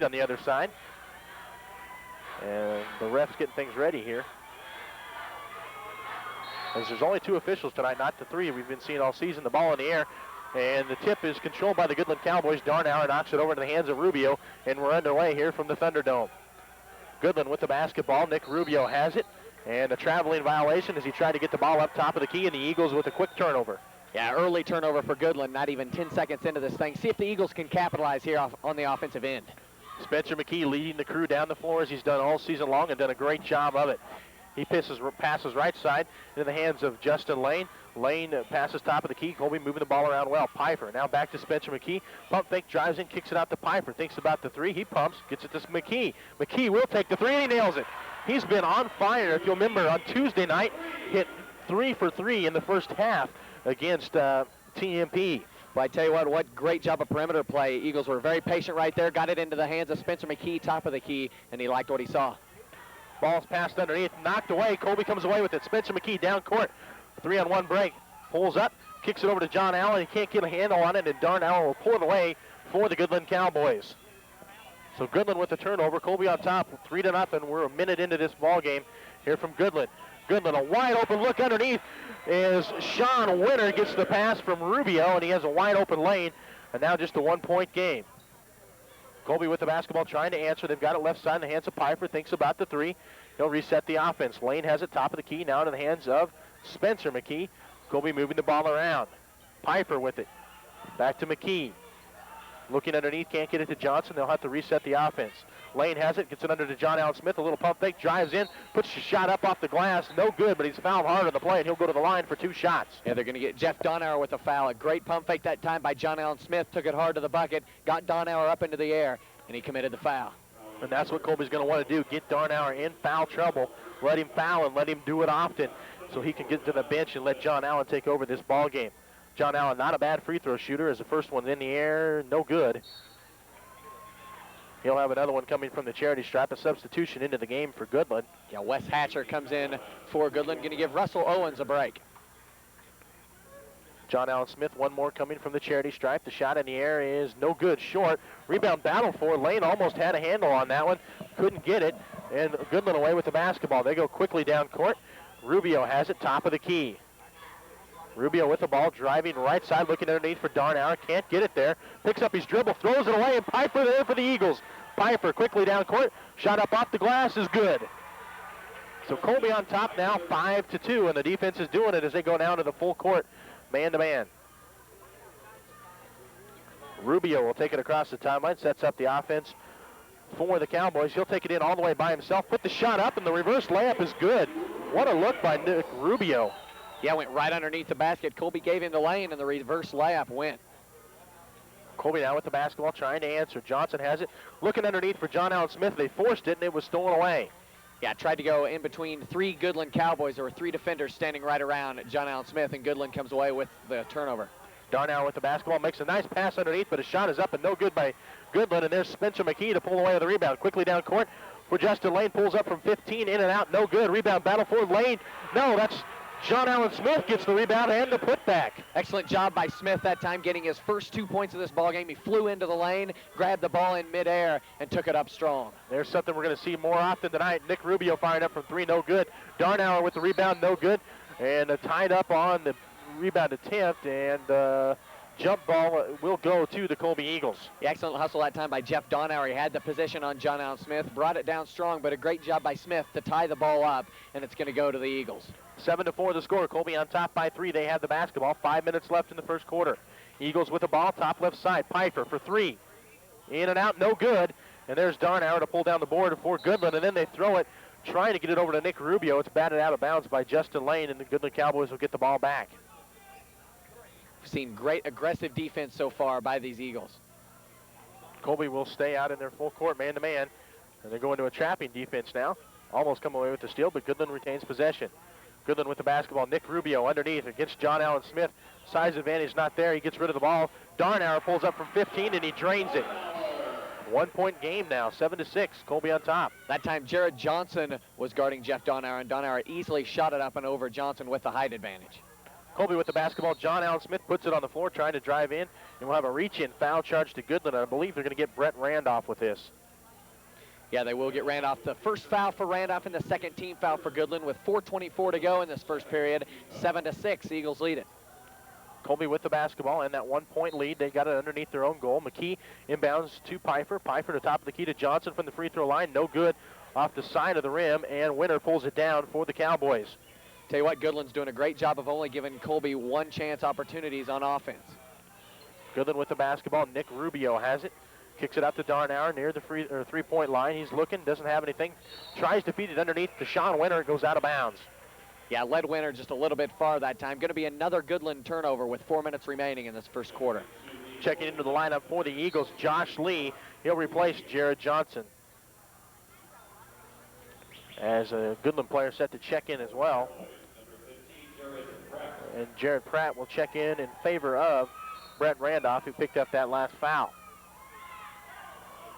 on the other side. And the ref's getting things ready here. As there's only 2 officials tonight, not the 3 we've been seeing all season. The ball in the air, and the tip is controlled by the Goodland Cowboys. Darnauer knocks it over to the hands of Rubio, and we're underway here from the Thunderdome. Goodland with the basketball. Nick Rubio has it, and a traveling violation as he tried to get the ball up top of the key, and the Eagles with a quick turnover. Yeah, early turnover for Goodland, not even 10 seconds into this thing. See if the Eagles can capitalize here on the offensive end. Spencer McKee leading the crew down the floor as he's done all season long and done a great job of it. He passes right side into the hands of Justin Lane. Lane passes top of the key. Colby moving the ball around well. Piper now back to Spencer McKee. Pump fake, drives in, kicks it out to Piper. Thinks about the 3. He pumps, gets it to McKee. McKee will take the 3, and he nails it. He's been on fire. If you'll remember, on Tuesday night, hit 3 for 3 in the first half against TMP. Well, I tell you what great job of perimeter play. Eagles were very patient right there, got it into the hands of Spencer McKee, top of the key, and he liked what he saw. Ball's passed underneath, knocked away. Colby comes away with it. Spencer McKee down court. 3-on-1 break. Pulls up, kicks it over to John Allen. He can't get a handle on it, and Darnauer will pull it away for the Goodland Cowboys. So Goodland with the turnover. Colby on top, 3-0. We're a minute into this ball game here from Goodland. Goodland, a wide open look underneath as Sean Winter gets the pass from Rubio, and he has a wide open lane, and now just a 1-point game. Colby with the basketball trying to answer. They've got it left side in the hands of Piper. Thinks about the 3. He'll reset the offense. Lane has it top of the key now in the hands of Spencer McKee. Colby moving the ball around. Piper with it. Back to McKee. Looking underneath, can't get it to Johnson. They'll have to reset the offense. Lane has it, gets it under to John Allen Smith. A little pump fake, drives in, puts the shot up off the glass. No good, but he's fouled hard on the play, and he'll go to the line for 2 shots. Yeah, they're going to get Jeff Darnauer with a foul. A great pump fake that time by John Allen Smith. Took it hard to the bucket, got Darnauer up into the air, and he committed the foul. And that's what Colby's going to want to do, get Darnauer in foul trouble. Let him foul and let him do it often so he can get to the bench and let John Allen take over this ball game. John Allen, not a bad free throw shooter, as the first one's in the air, no good. He'll have another one coming from the charity stripe, a substitution into the game for Goodland. Yeah, Wes Hatcher comes in for Goodland, going to give Russell Owens a break. John Allen Smith, one more coming from the charity stripe. The shot in the air is no good, short. Rebound battle for Lane, almost had a handle on that one, couldn't get it, and Goodland away with the basketball. They go quickly down court. Rubio has it, top of the key. Rubio with the ball, driving right side, looking underneath for Darnauer. Can't get it there. Picks up his dribble, throws it away, and Piper there for the Eagles. Piper quickly down court. Shot up off the glass is good. So Colby on top now, 5-2, and the defense is doing it as they go down to the full court, man-to-man. Rubio will take it across the timeline, sets up the offense for the Cowboys. He'll take it in all the way by himself, put the shot up, and the reverse layup is good. What a look by Nick Rubio. Yeah, went right underneath the basket. Colby gave him the lane, and the reverse layup went. Colby now with the basketball trying to answer. Johnson has it. Looking underneath for John Allen Smith. They forced it, and it was stolen away. Yeah, tried to go in between 3 Goodland Cowboys. There were 3 defenders standing right around John Allen Smith, and Goodland comes away with the turnover. Darnauer with the basketball. Makes a nice pass underneath, but his shot is up and no good by Goodland. And there's Spencer McKee to pull away with the rebound. Quickly down court for Justin Lane. Pulls up from 15, in and out. No good. Rebound battle for Lane. No, that's John Allen Smith gets the rebound and the putback. Excellent job by Smith that time, getting his first 2 points of this ball game. He flew into the lane, grabbed the ball in midair, and took it up strong. There's something we're going to see more often tonight. Nick Rubio firing up from 3, no good. Darnauer with the rebound, no good. And tied up on the rebound attempt, and jump ball will go to the Colby Eagles. The excellent hustle that time by Jeff Darnauer. He had the position on John Allen Smith, brought it down strong, but a great job by Smith to tie the ball up, and it's going to go to the Eagles. 7-4 the score. Colby on top by 3. They have the basketball. 5 minutes left in the first quarter. Eagles with the ball, top left side. Piper for 3. In and out, no good. And there's Darnauer to pull down the board for Goodland, and then they throw it, trying to get it over to Nick Rubio. It's batted out of bounds by Justin Lane, and the Goodland Cowboys will get the ball back. We've seen great aggressive defense so far by these Eagles. Colby will stay out in their full court man-to-man, and they go into a trapping defense now. Almost come away with the steal, but Goodland retains possession. Goodland with the basketball. Nick Rubio underneath against John Allen Smith. Size advantage not there. He gets rid of the ball. Darnauer pulls up from 15, and he drains it. 1-point game now, 7-6. Colby on top. That time, Jared Johnson was guarding Jeff Darnauer, and Darnauer easily shot it up and over Johnson with the height advantage. Colby with the basketball. John Allen Smith puts it on the floor, trying to drive in, and we'll have a reach-in foul charge to Goodland. I believe they're going to get Brett Randolph with this. Yeah, they will get Randolph. The first foul for Randolph and the second team foul for Goodland with 4:24 to go in this first period. 7-6, Eagles lead it. Colby with the basketball and that 1 point lead. They got it underneath their own goal. McKee inbounds to Pfeiffer. Pfeiffer to top of the key to Johnson from the free throw line. No good off the side of the rim, and Winter pulls it down for the Cowboys. Tell you what, Goodland's doing a great job of only giving Colby one chance opportunities on offense. Goodland with the basketball. Nick Rubio has it. Kicks it out to Darnauer near the three-point line. He's looking, doesn't have anything. Tries to feed it underneath to Sean Winter. It goes out of bounds. Yeah, led Winter just a little bit far that time. Going to be another Goodland turnover with 4 minutes remaining in this first quarter. Checking into the lineup for the Eagles, Josh Lee. He'll replace Jared Johnson. As a Goodland player set to check in as well. And Jared Pratt will check in favor of Brett Randolph, who picked up that last foul.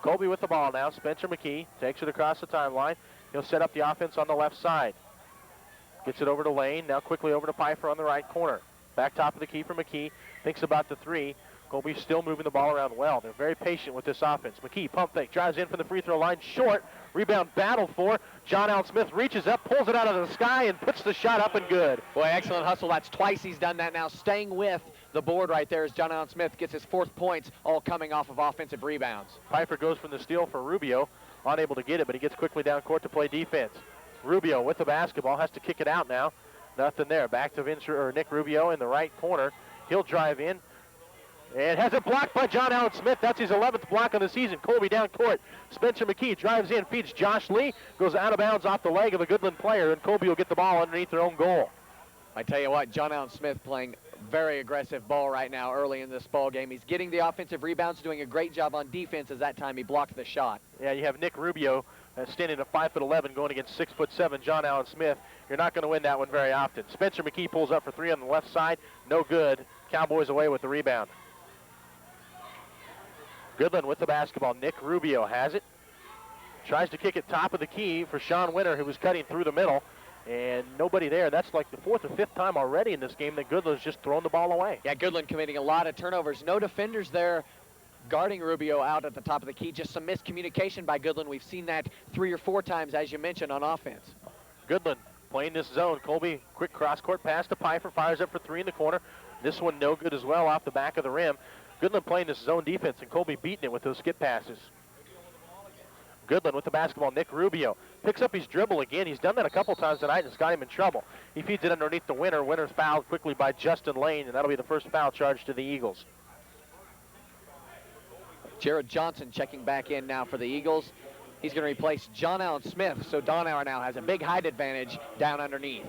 Colby with the ball now. Spencer McKee takes it across the timeline. He'll set up the offense on the left side. Gets it over to Lane. Now quickly over to Pfeiffer on the right corner. Back top of the key for McKee. Thinks about the three. Colby still moving the ball around well. They're very patient with this offense. McKee, pump fake, drives in from the free throw line. Short. Rebound battle for. John Allen Smith reaches up, pulls it out of the sky, and puts the shot up and good. Boy, excellent hustle. That's twice he's done that now. Staying with the board right there as John Allen Smith gets his 4th points, all coming off of offensive rebounds. Pfeiffer goes from the steal for Rubio. Unable to get it, but he gets quickly down court to play defense. Rubio with the basketball, has to kick it out now. Nothing there. Back to Nick Rubio in the right corner. He'll drive in. And has it blocked by John Allen Smith. That's his 11th block of the season. Colby down court. Spencer McKee drives in, feeds Josh Lee. Goes out of bounds off the leg of a Goodland player, and Colby will get the ball underneath their own goal. I tell you what, John Allen Smith playing very aggressive ball right now early in this ball game. He's getting the offensive rebounds, doing a great job on defense as that time he blocked the shot. Yeah, you have Nick Rubio standing at 5'11", going against 6'7" John Allen Smith. You're not going to win that one very often. Spencer McKee pulls up for three on the left side. No good. Cowboys away with the rebound. Goodland with the basketball. Nick Rubio has it. Tries to kick it top of the key for Sean Winter, who was cutting through the middle. And nobody there. That's like the 4th or 5th time already in this game that Goodland's just thrown the ball away. Yeah, Goodland committing a lot of turnovers. No defenders there guarding Rubio out at the top of the key. Just some miscommunication by Goodland. We've seen that 3 or 4 times, as you mentioned, on offense. Goodland playing this zone. Colby, quick cross-court pass to Pfeiffer. Fires up for 3 in the corner. This one no good as well off the back of the rim. Goodland playing this zone defense, and Colby beating it with those skip passes. Goodland with the basketball. Nick Rubio picks up his dribble again. He's done that a couple times tonight, and it's got him in trouble. He feeds it underneath the Winter. Winter's fouled quickly by Justin Lane, and that'll be the first foul charge to the Eagles. Jared Johnson checking back in now for the Eagles. He's going to replace John Allen Smith, so Donauer now has a big height advantage down underneath.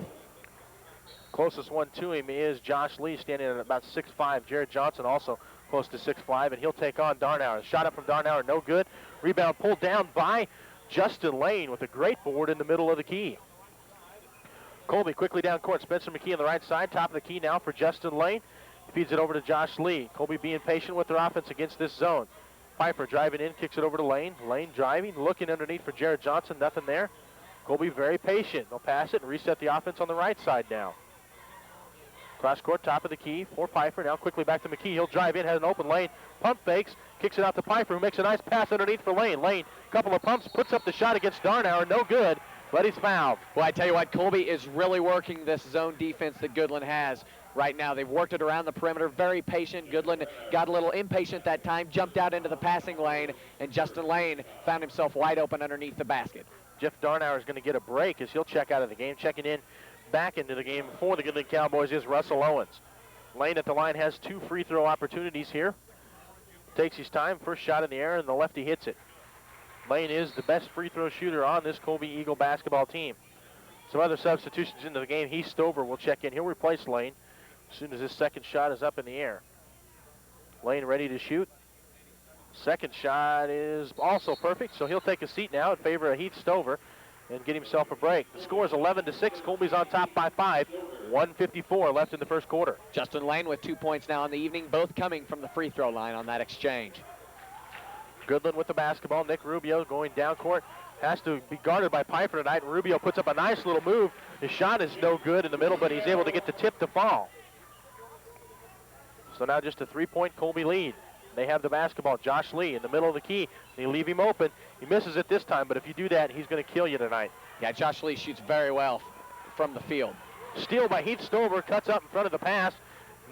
Closest one to him is Josh Lee, standing at about 6'5". Jared Johnson also close to 6'5", and he'll take on Darnauer. Shot up from Darnauer, no good. Rebound pulled down by Justin Lane with a great board in the middle of the key. Colby quickly down court. Spencer McKee on the right side, top of the key now for Justin Lane. He feeds it over to Josh Lee. Colby being patient with their offense against this zone. Pfeiffer driving in, kicks it over to Lane. Lane driving, looking underneath for Jared Johnson, nothing there. Colby very patient. They'll pass it and reset the offense on the right side now. Cross court, top of the key for Pfeiffer. Now quickly back to McKee. He'll drive in, has an open lane. Pump fakes, kicks it out to Pfeiffer, who makes a nice pass underneath for Lane. Lane, couple of pumps, puts up the shot against Darnauer. No good, but he's fouled. Well, I tell you what, Colby is really working this zone defense that Goodland has right now. They've worked it around the perimeter, very patient. Goodland got a little impatient that time, jumped out into the passing lane, and Justin Lane found himself wide open underneath the basket. Jeff Darnauer is going to get a break as he'll check out of the game. Checking in back into the game for the Goodland Cowboys is Russell Owens. Lane at the line has 2 free throw opportunities here. Takes his time, first shot in the air, and the lefty hits it. Lane is the best free throw shooter on this Colby Eagle basketball team. Some other substitutions into the game. Heath Stover will check in. He'll replace Lane as soon as his second shot is up in the air. Lane ready to shoot. Second shot is also perfect, so he'll take a seat now in favor of Heath Stover and get himself a break. The score is 11-6. Colby's on top by 5. 1:54 left in the first quarter. Justin Lane with 2 points now in the evening, both coming from the free throw line on that exchange. Goodland with the basketball. Nick Rubio going down court. Has to be guarded by Pfeiffer tonight. And Rubio puts up a nice little move. His shot is no good in the middle, but he's able to get the tip to fall. So now just a 3-point Colby lead. They have the basketball. Josh Lee in the middle of the key. They leave him open. He misses it this time, but if you do that, he's going to kill you tonight. Yeah, Josh Lee shoots very well from the field. Steal by Heath Stover, cuts up in front of the pass,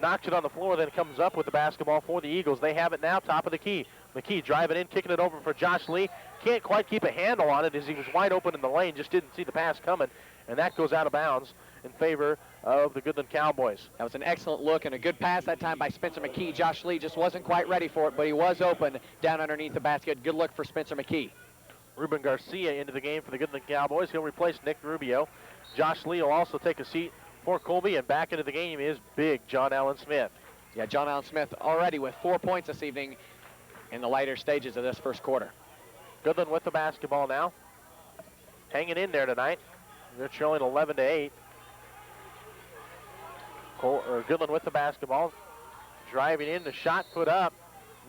knocks it on the floor, then comes up with the basketball for the Eagles. They have it now, top of the key. McKee driving in, kicking it over for Josh Lee. Can't quite keep a handle on it as he was wide open in the lane, just didn't see the pass coming, and that goes out of bounds in favor of the Goodland Cowboys. That was an excellent look and a good pass that time by Spencer McKee. Josh Lee just wasn't quite ready for it, but he was open down underneath the basket. Good look for Spencer McKee. Ruben Garcia into the game for the Goodland Cowboys. He'll replace Nick Rubio. Josh Lee will also take a seat for Colby, and back into the game is big John Allen Smith. Yeah, John Allen Smith already with 4 points this evening in the later stages of this first quarter. Goodland with the basketball now. Hanging in there tonight. They're trailing 11-8. Goodland with the basketball. Driving in, the shot put up.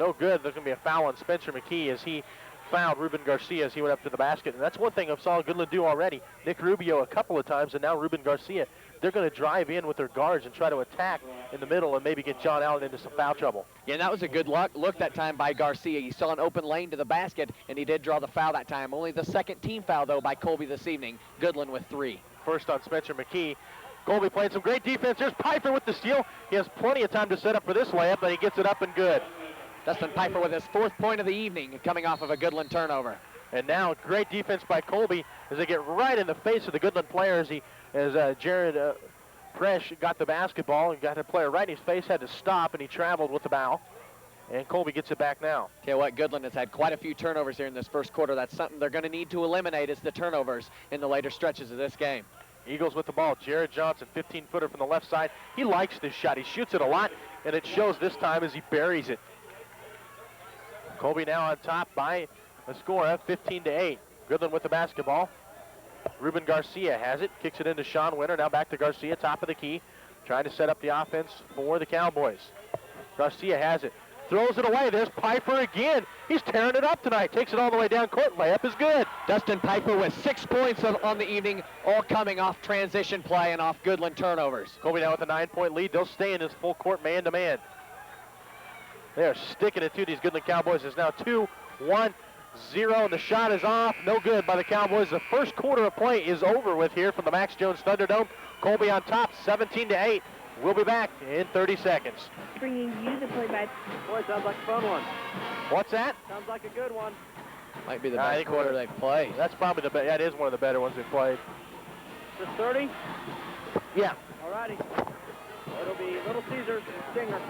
No good. There's going to be a foul on Spencer McKee as he fouled Ruben Garcia as he went up to the basket. And that's one thing I saw Goodland do already. Nick Rubio a couple of times, and now Ruben Garcia. They're going to drive in with their guards and try to attack in the middle and maybe get John Allen into some foul trouble. Yeah, and that was a good look that time by Garcia. He saw an open lane to the basket, and he did draw the foul that time. Only the second team foul, though, by Colby this evening. Goodland with 3. First on Spencer McKee. Colby playing some great defense. There's Piper with the steal. He has plenty of time to set up for this layup, but he gets it up and good. Dustin Piper with his 4th point of the evening, coming off of a Goodland turnover. And now great defense by Colby as they get right in the face of the Goodland player as Jared Presh got the basketball and got a player right in his face, had to stop, and he traveled with the foul. And Colby gets it back now. Tell you what, Goodland has had quite a few turnovers here in this first quarter. That's something they're going to need to eliminate, is the turnovers in the later stretches of this game. Eagles with the ball. Jared Johnson, 15-footer from the left side. He likes this shot. He shoots it a lot, and it shows this time as he buries it. Colby now on top by a score of 15-8. Goodland with the basketball. Ruben Garcia has it, kicks it into Sean Winter. Now back to Garcia, top of the key, trying to set up the offense for the Cowboys. Garcia has it, throws it away. There's Piper again. He's tearing it up tonight. Takes it all the way down court. Layup is good. Dustin Piper with 6 points on the evening, all coming off transition play and off Goodland turnovers. Colby now with a 9-point lead. They'll stay in this full court man-to-man. They're sticking it to these Goodland Cowboys. It's now 2-1-0, and the shot is off. No good by the Cowboys. The first quarter of play is over with here from the Max Jones Thunderdome. Colby on top, 17-8. We'll be back in 30 seconds. Bringing you the play-by. Boy, sounds like a fun one. What's that? Sounds like a good one. Might be the best quarter they've played. That's probably the best. That is one of the better ones they've played. Just 30? Yeah. All righty. It'll be Little Caesars Stinger.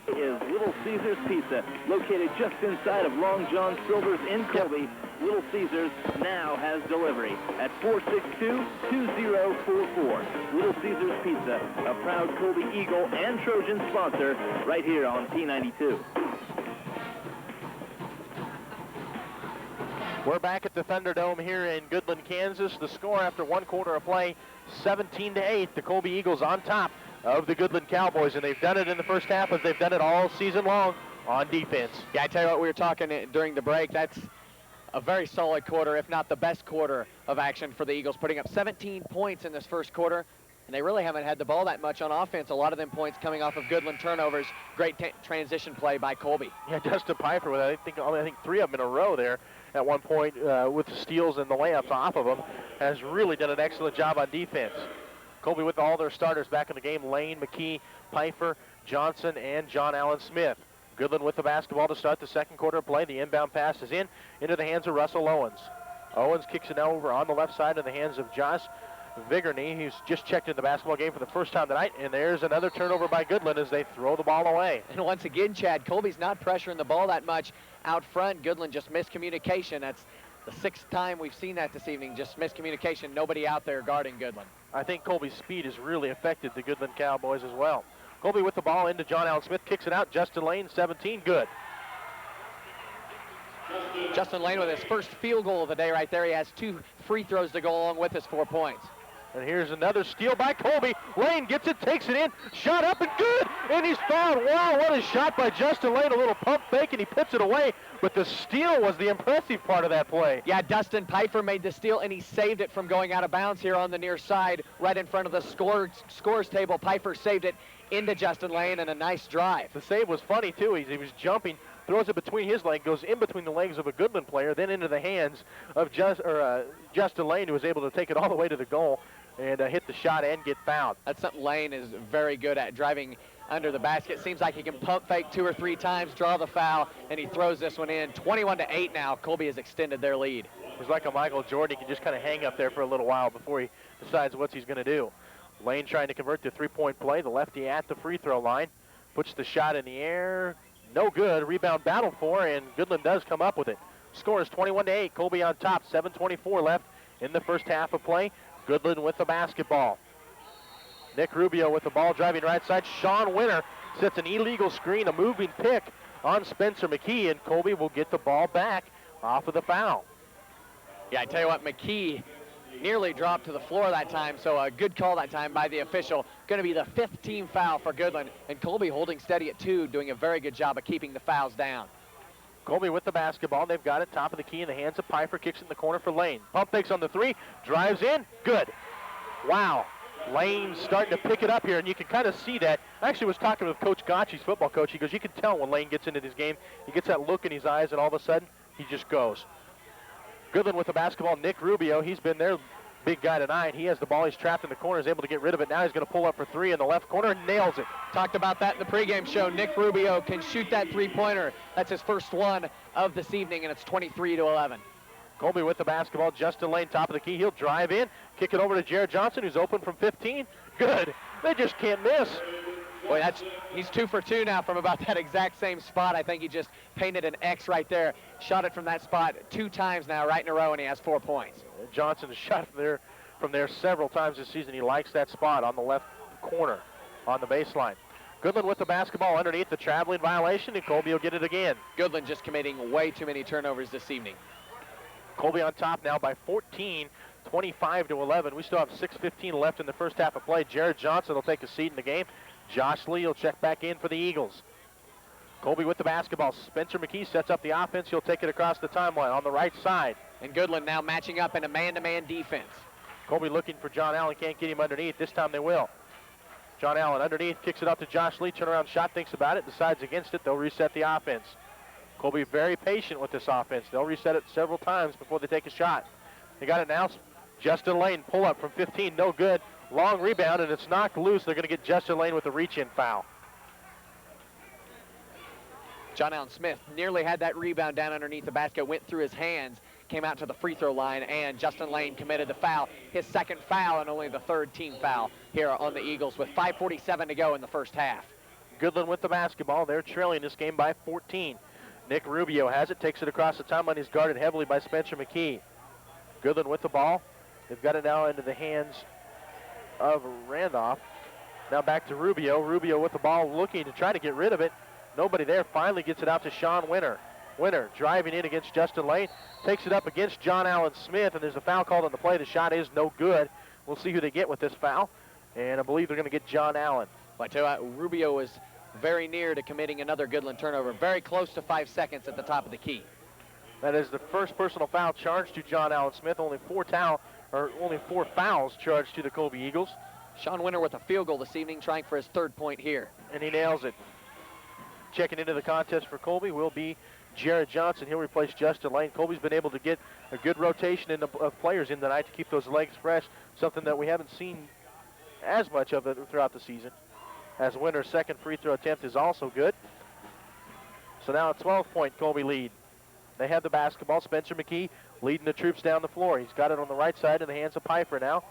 Is Little Caesars Pizza, located just inside of Long John Silver's in Colby. Little Caesars now has delivery at 462-2044. Little Caesars Pizza, a proud Colby Eagle and Trojan sponsor, right here on P92. We're back at the Thunderdome here in Goodland, Kansas. The score after one quarter of play, 17-8. The Colby Eagles on top of the Goodland Cowboys, and they've done it in the first half as they've done it all season long on defense. Yeah, I tell you what, we were talking during the break. That's a very solid quarter, if not the best quarter of action for the Eagles, putting up 17 points in this first quarter, and they really haven't had the ball that much on offense. A lot of them points coming off of Goodland turnovers. Great transition play by Colby. Yeah, Dustin Piper with I think 3 of them in a row there at one point with the steals and the layups off of them, has really done an excellent job on defense. Colby with all their starters back in the game: Lane, McKee, Piper, Johnson, and John Allen Smith. Goodland with the basketball to start the second quarter of play. The inbound pass is into the hands of Russell Owens. Owens kicks it over on the left side in the hands of Josh Vigorny, who's just checked in the basketball game for the first time tonight, and there's another turnover by Goodland as they throw the ball away. And once again, Chad, Colby's not pressuring the ball that much out front. Goodland just miscommunication. That's the 6th time we've seen that this evening, just miscommunication. Nobody out there guarding Goodland. I think Colby's speed has really affected the Goodland Cowboys as well. Colby with the ball into John Allen Smith, kicks it out. Justin Lane, 17, good. Justin Lane with his first field goal of the day right there. He has 2 free throws to go along with his 4 points. And here's another steal by Colby. Lane gets it, takes it in, shot up and good, and he's fouled. Wow, what a shot by Justin Lane, a little pump fake, and he puts it away. But the steal was the impressive part of that play. Yeah, Dustin Pfeiffer made the steal, and he saved it from going out of bounds here on the near side, right in front of the scores table. Pfeiffer saved it into Justin Lane, and a nice drive. The save was funny, too. He was jumping, throws it between his legs, goes in between the legs of a Goodland player, then into the hands of Justin Lane, who was able to take it all the way to the goal and hit the shot and get fouled. That's something Lane is very good at, driving under the basket. Seems like he can pump fake 2 or 3 times, draw the foul, and he throws this one in. 21-8 now. Colby has extended their lead. He's like a Michael Jordan. He can just kind of hang up there for a little while before he decides what he's going to do. Lane trying to convert the three-point play. The lefty at the free throw line. Puts the shot in the air. No good. Rebound battled for, and Goodland does come up with it. Score is 21-8. Colby on top. 7:24 left in the first half of play. Goodland with the basketball. Nick Rubio with the ball, driving right side. Sean Winter sets an illegal screen, a moving pick on Spencer McKee, and Colby will get the ball back off of the foul. Yeah, I tell you what, McKee nearly dropped to the floor that time, so a good call that time by the official. Going to be the 5th team foul for Goodland, and Colby holding steady at 2, doing a very good job of keeping the fouls down. Colby with the basketball. They've got it top of the key in the hands of Pfeiffer. Kicks it in the corner for Lane. Pump fakes on the 3. Drives in. Good. Wow. Lane's starting to pick it up here, and you can kind of see that. I actually was talking with Coach Gotchi's football coach. He goes, you can tell when Lane gets into this game. He gets that look in his eyes, and all of a sudden, he just goes. Goodland with the basketball. Nick Rubio, he's been their big guy tonight. He has the ball. He's trapped in the corner. He's able to get rid of it. Now he's going to pull up for 3 in the left corner and nails it. Talked about that in the pregame show. Nick Rubio can shoot that three-pointer. That's his first one of this evening, and it's 23-11. Colby with the basketball. Justin Lane, top of the key. He'll drive in, kick it over to Jared Johnson, who's open from 15. Good. They just can't miss. Boy, he's 2 for 2 now from about that exact same spot. I think he just painted an X right there. Shot it from that spot 2 times now, right in a row, and he has 4 points. Johnson has shot from there several times this season. He likes that spot on the left corner on the baseline. Goodland with the basketball underneath the traveling violation, and Colby will get it again. Goodland just committing way too many turnovers this evening. Colby on top now by 14, 25-11. We still have 6:15 left in the first half of play. Jared Johnson will take a seat in the game. Josh Lee will check back in for the Eagles. Colby with the basketball. Spencer McKee sets up the offense. He'll take it across the timeline on the right side. And Goodland now matching up in a man-to-man defense. Colby looking for John Allen. Can't get him underneath. This time they will. John Allen underneath, kicks it up to Josh Lee. Turnaround shot, thinks about it, decides against it. They'll reset the offense. Colby very patient with this offense. They'll reset it several times before they take a shot. They got it now. Justin Lane, pull up from 15, no good. Long rebound, and it's knocked loose. They're going to get Justin Lane with a reach-in foul. John Allen Smith nearly had that rebound down underneath the basket, went through his hands, came out to the free throw line, and Justin Lane committed the foul. His 2nd foul and only the 3rd team foul here on the Eagles with 5:47 to go in the first half. Goodland with the basketball. They're trailing this game by 14. Nick Rubio has it, takes it across the timeline. He's guarded heavily by Spencer McKee. Goodland with the ball. They've got it now into the hands of Randolph. Now back to Rubio. Rubio with the ball, looking to try to get rid of it. Nobody there. Finally gets it out to Sean Winter. Winter driving in against Justin Lane. Takes it up against John Allen Smith, and there's a foul called on the play. The shot is no good. We'll see who they get with this foul, and I believe they're going to get John Allen. I tell you what, Rubio was very near to committing another Goodland turnover. Very close to 5 seconds at the top of the key. That is the first personal foul charged to John Allen Smith. Only 4 fouls charged to the Colby Eagles. Sean Winter with a field goal this evening, trying for his 3rd point here. And he nails it. Checking into the contest for Colby will be Jared Johnson. He'll replace Justin Lane. Colby's been able to get a good rotation of players in tonight to keep those legs fresh, something that we haven't seen as much of it throughout the season. As Winter's 2nd free throw attempt is also good. So now a 12-point Colby lead. They have the basketball. Spencer McKee leading the troops down the floor. He's got it on the right side in the hands of Pfeiffer now.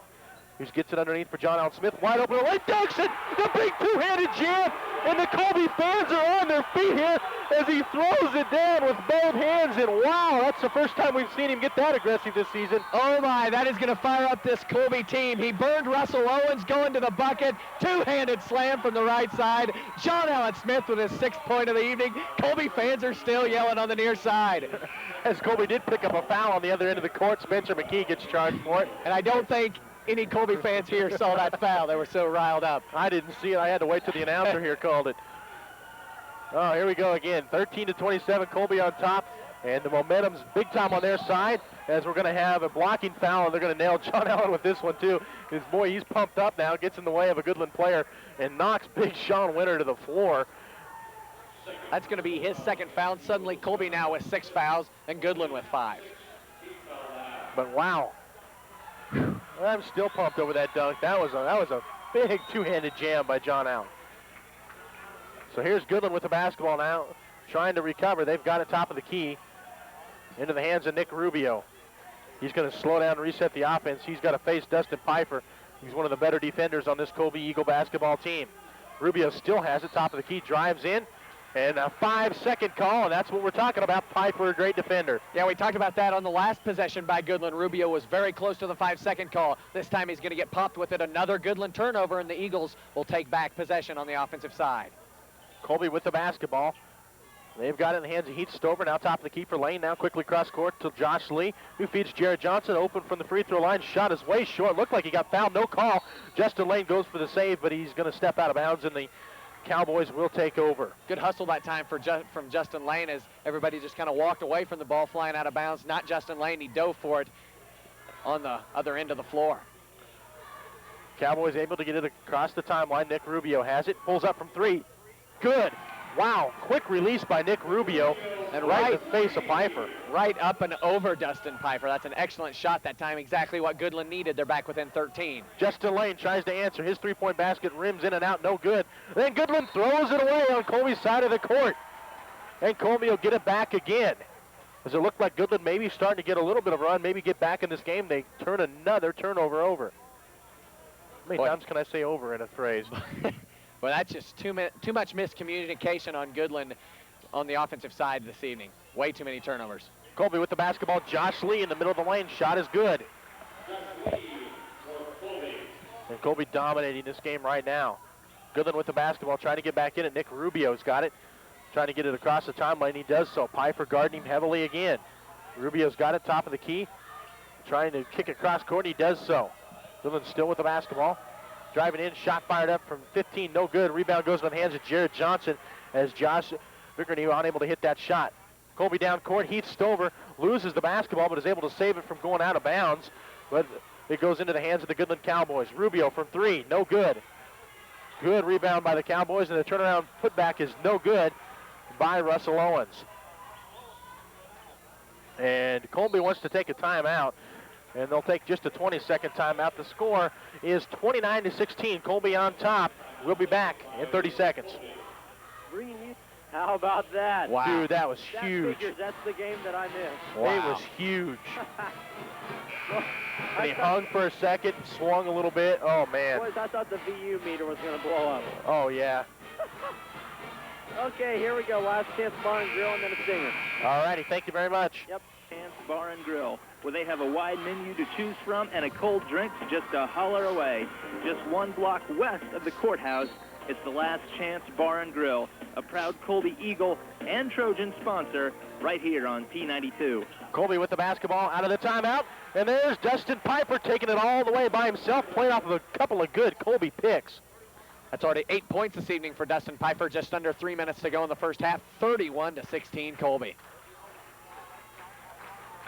He gets it underneath for John Allen Smith. Wide open. Lane dunks it. The big 2-handed jam. And the Colby fans are on their feet here as he throws it down with both hands. And wow, that's the first time we've seen him get that aggressive this season. Oh my, that is going to fire up this Colby team. He burned Russell Owens going to the bucket. 2-handed slam from the right side. John Allen Smith with his 6th point of the evening. Colby fans are still yelling on the near side. As Colby did pick up a foul on the other end of the court, Spencer McKee gets charged for it. And I don't think any Colby fans here saw that foul. They were so riled up. I didn't see it. I had to wait till the announcer here called it. Oh, here we go again. 13-27, Colby on top. And the momentum's big time on their side as we're going to have a blocking foul, and they're going to nail John Allen with this one, too. Because, boy, he's pumped up now, gets in the way of a Goodland player, and knocks big Sean Winter to the floor. That's going to be his second foul. Suddenly, Colby now with 6 fouls and Goodland with 5. But, wow. I'm still pumped over that dunk. That was a big two-handed jam by John Allen. So here's Goodland with the basketball now, trying to recover. They've got it top of the key. Into the hands of Nick Rubio. He's going to slow down and reset the offense. He's got to face Dustin Piper. He's one of the better defenders on this Colby Eagle basketball team. Rubio still has it, top of the key, drives in, and a 5-second call, and that's what we're talking about. Piper, a great defender. Yeah, we talked about that on the last possession by Goodland. Rubio was very close to the 5-second call. This time he's going to get popped with it. Another Goodland turnover, and the Eagles will take back possession on the offensive side. Colby with the basketball. They've got it in the hands of Heath Stover, now top of the key for Lane, now quickly cross court to Josh Lee, who feeds Jared Johnson, open from the free throw line, shot is way short, looked like he got fouled, no call. Justin Lane goes for the save, but he's going to step out of bounds, and the Cowboys will take over. Good hustle that time from Justin Lane as everybody just kind of walked away from the ball flying out of bounds. Not Justin Lane, he dove for it on the other end of the floor. Cowboys able to get it across the timeline. Nick Rubio has it, pulls up from 3. Good. Wow, quick release by Nick Rubio, and right in the face of Piper. Right up and over Dustin Piper. That's an excellent shot that time, exactly what Goodland needed. They're back within 13. Justin Lane tries to answer. His three-point basket rims in and out, no good. Then Goodland throws it away on Colby's side of the court. And Colby will get it back again. As it looked like Goodland maybe starting to get a little bit of a run, maybe get back in this game. They turn another turnover over. How many times can I say over in a phrase? Well, that's just too much miscommunication on Goodland on the offensive side this evening. Way too many turnovers. Colby with the basketball. Josh Lee in the middle of the lane. Shot is good. And Colby dominating this game right now. Goodland with the basketball, trying to get back in it. Nick Rubio's got it. Trying to get it across the timeline. He does so. Piper guarding him heavily again. Rubio's got it, top of the key. Trying to kick across court. He does so. Goodland still with the basketball. Driving in, shot fired up from 15, no good. Rebound goes in the hands of Jared Johnson as Josh Vickerney unable to hit that shot. Colby down court, Heath Stover loses the basketball but is able to save it from going out of bounds. But it goes into the hands of the Goodland Cowboys. Rubio from 3, no good. Good rebound by the Cowboys, and the turnaround putback is no good by Russell Owens. And Colby wants to take a timeout. And they'll take just a 20-second timeout. The score is 29-16. Colby on top. We'll be back in 30 seconds. How about that? Wow. Dude, that was That huge. figures, that's the game that I missed. It was huge. And he hung for a second, swung a little bit. Oh, man. Boys, I thought the VU meter was going to blow up. Oh, yeah. Okay, here we go. Last chance bar and grill and then a stinger. All righty, thank you very much. Yep. Chance Bar and Grill, where they have a wide menu to choose from and a cold drink just a holler away. Just 1 block west of the courthouse, it's the Last Chance Bar and Grill, a proud Colby Eagle and Trojan sponsor right here on T92. Colby with the basketball out of the timeout. And there's Dustin Piper taking it all the way by himself, playing off of a couple of good Colby picks. That's already 8 points this evening for Dustin Piper. Just under 3 minutes to go in the first half. 31-16 Colby.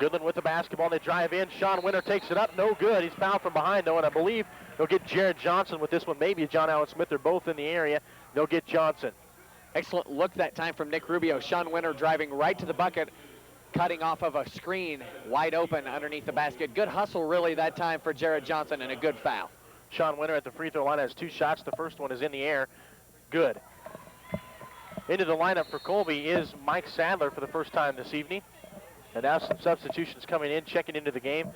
Goodland with the basketball. They drive in. Sean Winter takes it up. No good. He's fouled from behind, though, and I believe they'll get Jared Johnson with this one. Maybe John Allen Smith. They're both in the area. They'll get Johnson. Excellent look that time from Nick Rubio. Sean Winter driving right to the bucket, cutting off of a screen, wide open underneath the basket. Good hustle, really, that time for Jared Johnson, and a good foul. Sean Winter at the free throw line has 2 shots. The first one is in the air. Good. Into the lineup for Colby is Mike Sadler for the first time this evening. And now some substitutions coming in. Checking into the game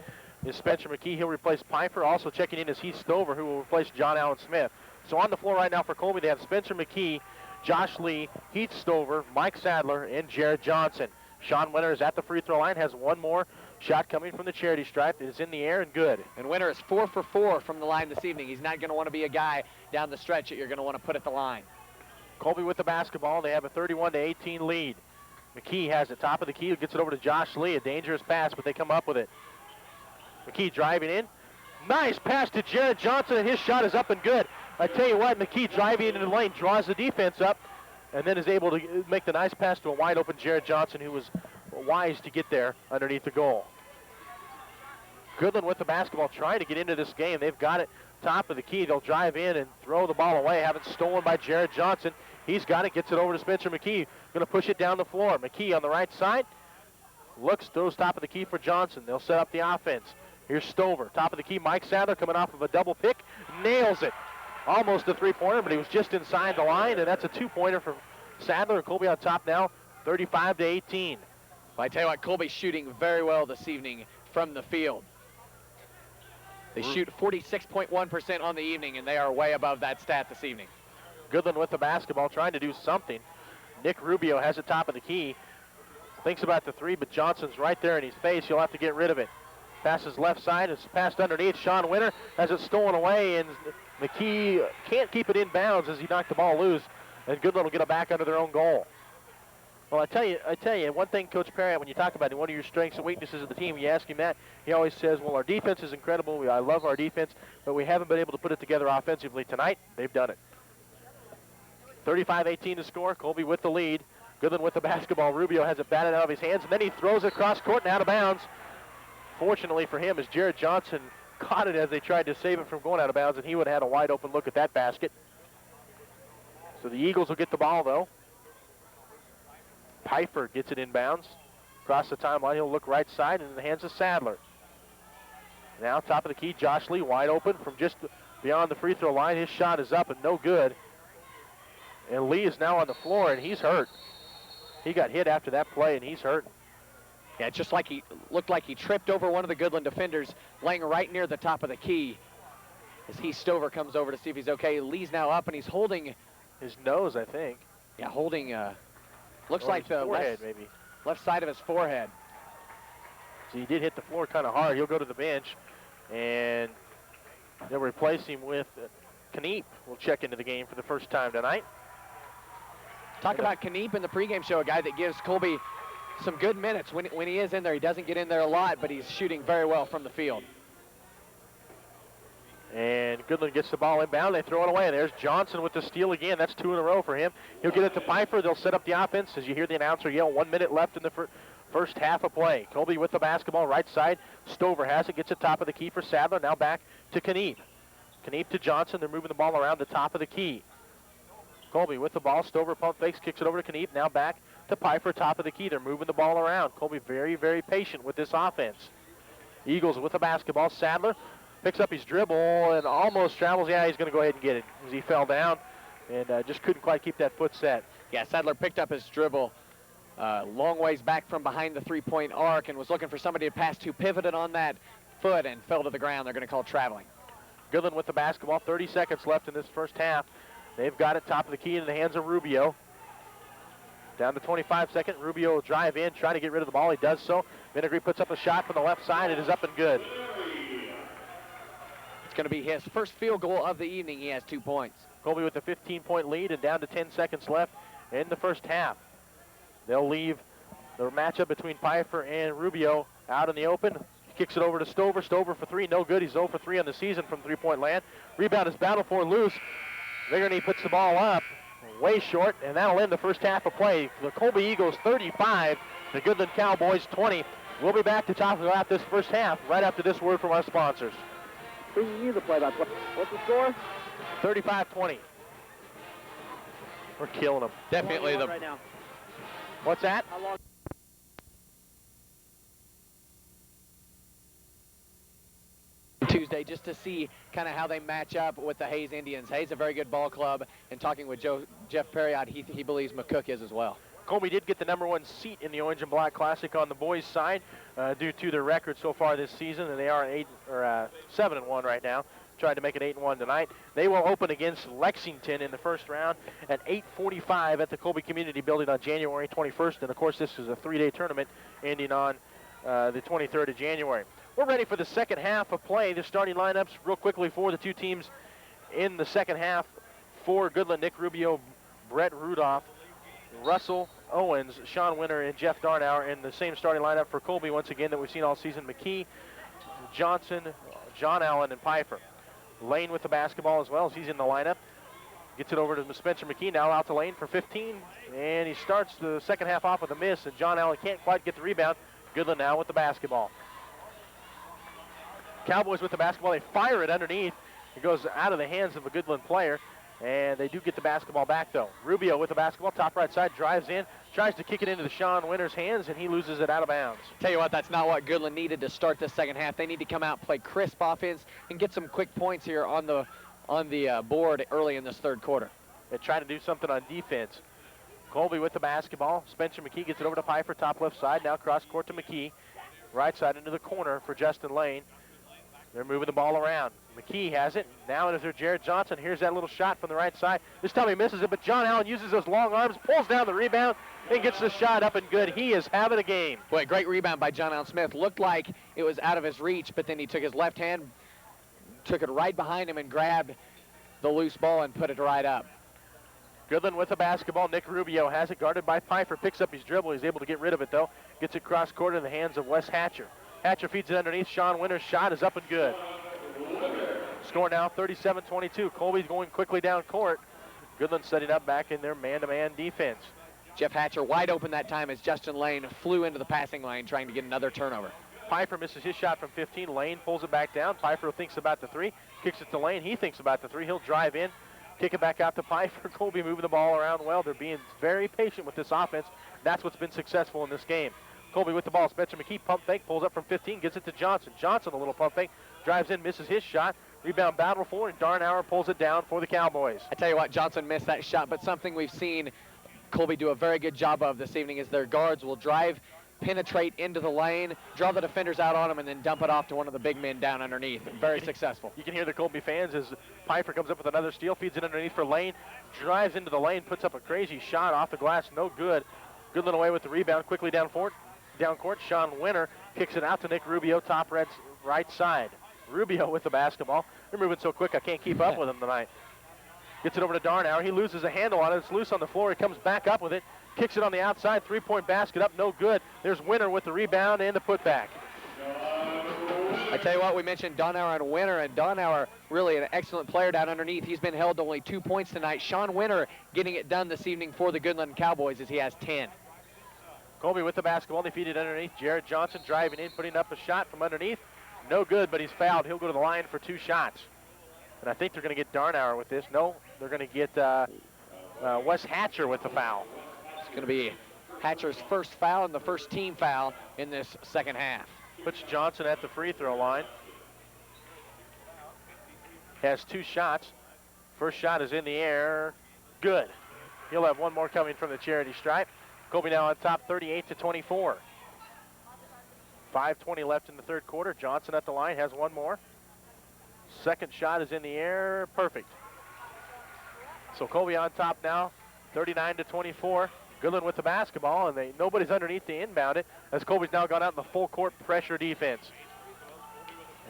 is Spencer McKee. He'll replace Piper. Also checking in is Heath Stover, who will replace John Allen Smith. So on the floor right now for Colby, they have Spencer McKee, Josh Lee, Heath Stover, Mike Sadler, and Jared Johnson. Sean Winter is at the free throw line, has 1 more shot coming from the charity stripe. It is in the air and good. And Winter is 4 for 4 from the line this evening. He's not going to want to be a guy down the stretch that you're going to want to put at the line. Colby with the basketball. They have a 31-18 lead. McKee has it, top of the key, gets it over to Josh Lee. A dangerous pass, but they come up with it. McKee driving in, Nice pass to Jared Johnson, and his shot is up and good. I tell you what, McKee driving into the lane, draws the defense up, and then is able to make the nice pass to a wide open Jared Johnson, who was wise to get there underneath the goal. Goodland with the basketball, trying to get into this game. They've got it top of the key. They'll drive in and throw the ball away. Have it stolen by Jared Johnson. He's got it, gets it over to Spencer McKee. Going to push it down the floor. McKee on the right side. Looks, throws top of the key for Johnson. They'll set up the offense. Here's Stover, top of the key. Mike Sadler coming off of a double pick. Nails it. Almost a three-pointer, but he was just inside the line, and that's a two-pointer for Sadler. And Colby on top now, 35-18. Well, I tell you what, Colby's shooting very well this evening from the field. They shoot 46.1% on the evening, and they are way above that stat this evening. Goodland with the basketball, trying to do something. Nick Rubio has it top of the key. Thinks about the three, but Johnson's right there in his face. He'll have to get rid of it. Passes left side. It's passed underneath. Sean Winter has it stolen away, and McKee can't keep it in bounds as he knocked the ball loose, and Goodland will get it back under their own goal. Well, I tell you, one thing, Coach Perry, when you talk about one of your strengths and weaknesses of the team, you ask him that, he always says, well, our defense is incredible. I love our defense, but we haven't been able to put it together offensively. Tonight, they've done it. 35-18 to score. Colby with the lead. Goodland with the basketball. Rubio has it batted out of his hands, and then he throws it across court and out of bounds. Fortunately for him, as Jared Johnson caught it as they tried to save it from going out of bounds, and he would have had a wide open look at that basket. So the Eagles will get the ball, though. Pfeiffer gets it inbounds. Across the timeline, he'll look right side and in the hands of Sadler. Now top of the key, Josh Lee wide open from just beyond the free throw line. His shot is up and no good. And Lee is now on the floor and he's hurt. He got hit after that play and he's hurt. Yeah, just like he looked like he tripped over one of the Goodland defenders laying right near the top of the key. As Heath Stover comes over to see if he's okay. Lee's now up and he's holding his nose, I think. Yeah, holding looks like the forehead, maybe. Left side of his forehead. So he did hit the floor kind of hard. He'll go to the bench, and they'll replace him with Kneep. Will check into the game for the first time tonight. Talk about Kneep in the pregame show, a guy that gives Colby some good minutes. When he is in there, he doesn't get in there a lot, but he's shooting very well from the field. And Goodland gets the ball inbound. They throw it away. There's Johnson with the steal again. That's 2 in a row for him. He'll get it to Pfeiffer. They'll set up the offense. As you hear the announcer yell, 1 minute left in the first half of play. Colby with the basketball, right side. Stover has it, gets it top of the key for Sadler. Now back to Kneep. Kneep to Johnson. They're moving the ball around the top of the key. Colby with the ball. Stover pump fakes, kicks it over to Kneep. Now back to Pfeiffer, top of the key. They're moving the ball around. Colby very, very patient with this offense. Eagles with the basketball. Sadler picks up his dribble and almost travels. Yeah, he's going to go ahead and get it as he fell down and just couldn't quite keep that foot set. Yeah, Sadler picked up his dribble long ways back from behind the three-point arc and was looking for somebody to pass to, pivoted on that foot and fell to the ground. They're going to call traveling. Goodland with the basketball. 30 seconds left in this first half. They've got it top of the key in the hands of Rubio. Down to 25 seconds. Rubio will drive in, try to get rid of the ball. He does so. Vinegary puts up a shot from the left side. It is up and good. It's going to be his first field goal of the evening. He has 2 points. Colby with a 15-point lead and down to 10 seconds left in the first half. They'll leave the matchup between Pfeiffer and Rubio out in the open. He kicks it over to Stover. Stover for 3, no good. He's 0 for 3 on the season from three-point land. Rebound is battled for loose. Vigorny puts the ball up way short, and that'll end the first half of play. The Colby Eagles 35, the Goodland Cowboys 20. We'll be back to talk about this first half right after this word from our sponsors. Bringing you the play-by-play. What's the score? 35-20. We're killing them. Definitely the. Right now. What's that? How long? Tuesday, just to see kind of how they match up with the Hayes Indians. Hayes a very good ball club, and talking with Jeff Perriott, he believes McCook is as well. Colby did get the #1 seat in the Orange and Black Classic on the boys' side due to their record so far this season, and they are 7-1 right now. Tried to make it 8-1 tonight. They will open against Lexington in the first round at 8:45 at the Colby Community Building on January 21st, and of course this is a 3-day tournament ending on the 23rd of January. We're ready for the second half of play. The starting lineups real quickly for the two teams in the second half. For Goodland, Nick Rubio, Brett Rudolph, Russell Owens, Sean Winter, and Jeff Darnauer. In the same starting lineup for Colby once again that we've seen all season. McKee, Johnson, John Allen, and Pfeiffer. Lane with the basketball as well as he's in the lineup. Gets it over to Spencer McKee, now out to Lane for 15, and he starts the second half off with a miss, and John Allen can't quite get the rebound. Goodland now with the basketball. Cowboys with the basketball, they fire it underneath. It goes out of the hands of a Goodland player, and they do get the basketball back though. Rubio with the basketball, top right side, drives in, tries to kick it into the Sean Winter's hands, and he loses it out of bounds. Tell you what, that's not what Goodland needed to start the second half. They need to come out, play crisp offense, and get some quick points here on the board early in this third quarter. They try to do something on defense. Colby with the basketball. Spencer McKee gets it over to Pfeiffer, top left side. Now cross court to McKee. Right side into the corner for Justin Lane. They're moving the ball around. McKee has it. Now it is there Jared Johnson. Here's that little shot from the right side. This time he misses it, but John Allen uses those long arms, pulls down the rebound, and gets the shot up and good. He is having a game. Boy, great rebound by John Allen Smith. Looked like it was out of his reach, but then he took his left hand, took it right behind him and grabbed the loose ball and put it right up. Goodland with the basketball. Nick Rubio has it guarded by Pfeiffer. Picks up his dribble. He's able to get rid of it, though. Gets it cross court in the hands of Wes Hatcher. Hatcher feeds it underneath. Sean Winter's shot is up and good. Score now 37-22. Colby's going quickly down court. Goodland setting up back in their man-to-man defense. Jeff Hatcher wide open that time as Justin Lane flew into the passing lane trying to get another turnover. Pfeiffer misses his shot from 15. Lane pulls it back down. Pfeiffer thinks about the three. Kicks it to Lane. He thinks about the three. He'll drive in. Kick it back out to Pfeiffer. Colby moving the ball around well. They're being very patient with this offense. That's what's been successful in this game. Colby with the ball. Spencer McKee pump fake. Pulls up from 15. Gets it to Johnson. Johnson a little pump fake. Drives in. Misses his shot. Rebound battle for, and Darnauer pulls it down for the Cowboys. I tell you what, Johnson missed that shot, but something we've seen Colby do a very good job of this evening is their guards will drive, penetrate into the lane, draw the defenders out on them, and then dump it off to one of the big men down underneath. Very successful. You can hear the Colby fans as Pfeiffer comes up with another steal, feeds it underneath for Lane, drives into the lane, puts up a crazy shot off the glass, no good. Goodland away with the rebound, quickly down court. Sean Winter kicks it out to Nick Rubio, top right side. Rubio with the basketball. They're moving so quick I can't keep up with them tonight. Gets it over to Darnauer. He loses a handle on it. It's loose on the floor. He comes back up with it. Kicks it on the outside. Three-point basket up. No good. There's Winter with the rebound and the putback. I tell you what, we mentioned Darnauer and Winter, and Darnauer really an excellent player down underneath. He's been held to only 2 points tonight. Sean Winter getting it done this evening for the Goodland Cowboys as he has 10. Colby with the basketball. They feed it underneath. Jared Johnson driving in, putting up a shot from underneath. No good, but he's fouled. He'll go to the line for 2 shots. And I think they're going to get Darnauer with this. No, they're going to get Wes Hatcher with the foul. It's going to be Hatcher's first foul and the first team foul in this second half. Puts Johnson at the free throw line. Has 2 shots. First shot is in the air. Good. He'll have one more coming from the charity stripe. Colby now on top 38-24. 5:20 left in the third quarter. Johnson at the line has one more. Second shot is in the air. Perfect. So Colby on top now, 39-24. Goodland with the basketball, and nobody's underneath to inbound it as Colby's now gone out in the full court pressure defense.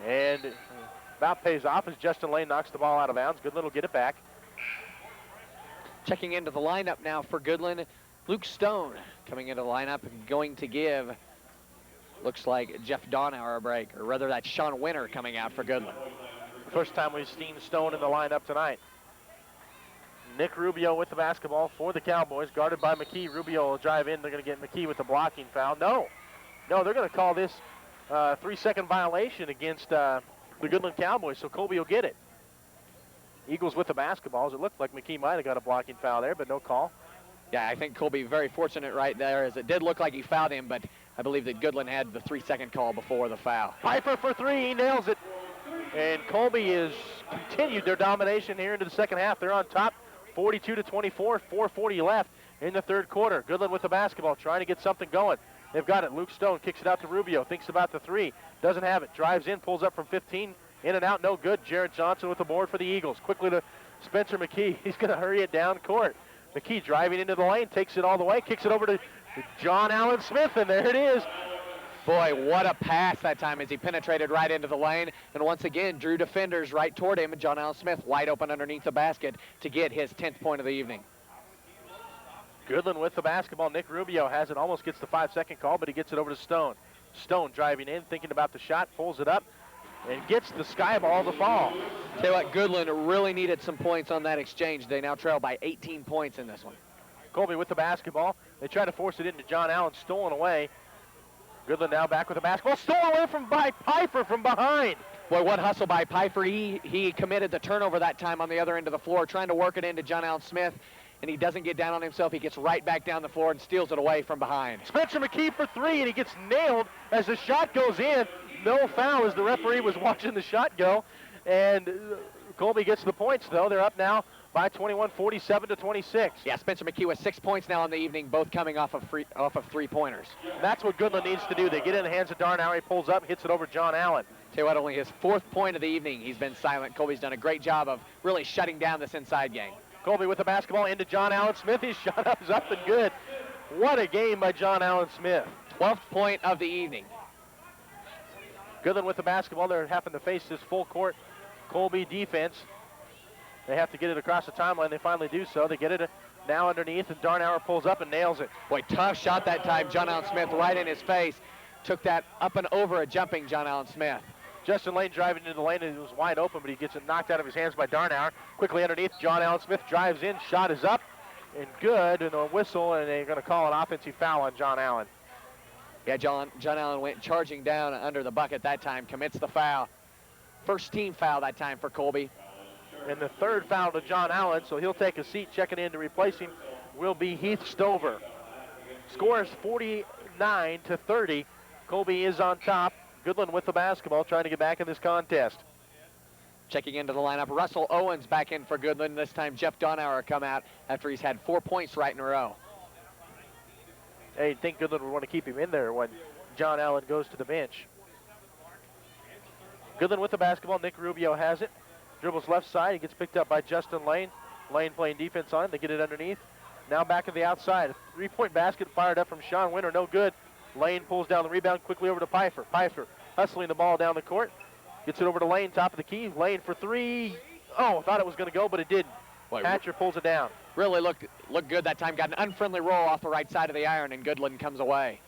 And that pays off as Justin Lane knocks the ball out of bounds. Goodland will get it back. Checking into the lineup now for Goodland, Luke Stone coming into the lineup and going to give, looks like Jeff Darnauer a break, or rather that's Sean Winter coming out for Goodland. First time we've seen Stone in the lineup tonight. Nick Rubio with the basketball for the Cowboys, guarded by McKee. Rubio will drive in. They're going to get McKee with the blocking foul. No, they're going to call this 3-second violation against the Goodland Cowboys, so Colby will get it. Eagles with the basketball. It looked like McKee might have got a blocking foul there, but no call. Yeah, I think Colby very fortunate right there, as it did look like he fouled him, but I believe that Goodland had the 3-second call before the foul. Pfeiffer for 3, he nails it. And Colby has continued their domination here into the second half. They're on top, 42-24, 4:40 left in the third quarter. Goodland with the basketball, trying to get something going. They've got it. Luke Stone kicks it out to Rubio, thinks about the 3, doesn't have it, drives in, pulls up from 15, in and out, no good. Jared Johnson with the board for the Eagles. Quickly to Spencer McKee. He's going to hurry it down court. McKee driving into the lane, takes it all the way, kicks it over to John Allen Smith, and there it is. Boy, what a pass that time as he penetrated right into the lane, and once again drew defenders right toward him, and John Allen Smith wide open underneath the basket to get his 10th point of the evening. Goodland with the basketball. Nick Rubio has it, almost gets the 5-second call, but he gets it over to Stone. Stone driving in, thinking about the shot, pulls it up, and gets the sky ball to fall. Tell you what, Goodland really needed some points on that exchange. They now trail by 18 points in this one. Colby with the basketball. They try to force it into John Allen, stolen away. Goodland now back with the basketball, stolen away by Pfeiffer from behind. Boy, what hustle by Pfeiffer. He committed the turnover that time on the other end of the floor, trying to work it into John Allen Smith, and he doesn't get down on himself. He gets right back down the floor and steals it away from behind. Spencer McKee for three, and he gets nailed as the shot goes in. No foul as the referee was watching the shot go. And Colby gets the points, though. They're up now by 21, 47-26. Yeah, Spencer McKee with 6 points now in the evening, both coming off of three-pointers. That's what Goodland needs to do. They get in the hands of Darnauer. He pulls up, hits it over John Allen. Tell you what, only his 4th point of the evening. He's been silent. Colby's done a great job of really shutting down this inside game. Colby with the basketball into John Allen Smith. His shot up is up and good. What a game by John Allen Smith. 12th point of the evening. Goodland with the basketball. They're having to face this full court Colby defense. They have to get it across the timeline. They finally do so. They get it now underneath, and Darnauer pulls up and nails it. Boy, tough shot that time. John Allen Smith right in his face. Took that up and over a jumping John Allen Smith. Justin Lane driving into the lane, and it was wide open, but he gets it knocked out of his hands by Darnauer. Quickly underneath, John Allen Smith drives in. Shot is up and good, and a whistle, and they're going to call an offensive foul on John Allen. Yeah, John Allen went charging down under the bucket that time, commits the foul. First team foul that time for Colby. And the third foul to John Allen, so he'll take a seat. Checking in to replace him will be Heath Stover. Score is 49-30. Colby is on top. Goodland with the basketball, trying to get back in this contest. Checking into the lineup, Russell Owens back in for Goodland. This time Jeff Darnauer come out after he's had 4 points right in a row. Hey, you'd think Goodland would want to keep him in there when John Allen goes to the bench. Goodland with the basketball. Nick Rubio has it. Dribbles left side. He gets picked up by Justin Lane. Lane playing defense on it. They get it underneath. Now back of the outside. A three-point basket fired up from Sean Winter. No good. Lane pulls down the rebound quickly over to Pfeiffer. Pfeiffer hustling the ball down the court. Gets it over to Lane, top of the key. Lane for three. Oh, thought it was going to go, but it didn't. Boy, Hatcher pulls it down. Really looked good that time. Got an unfriendly roll off the right side of the iron, and Goodland comes away.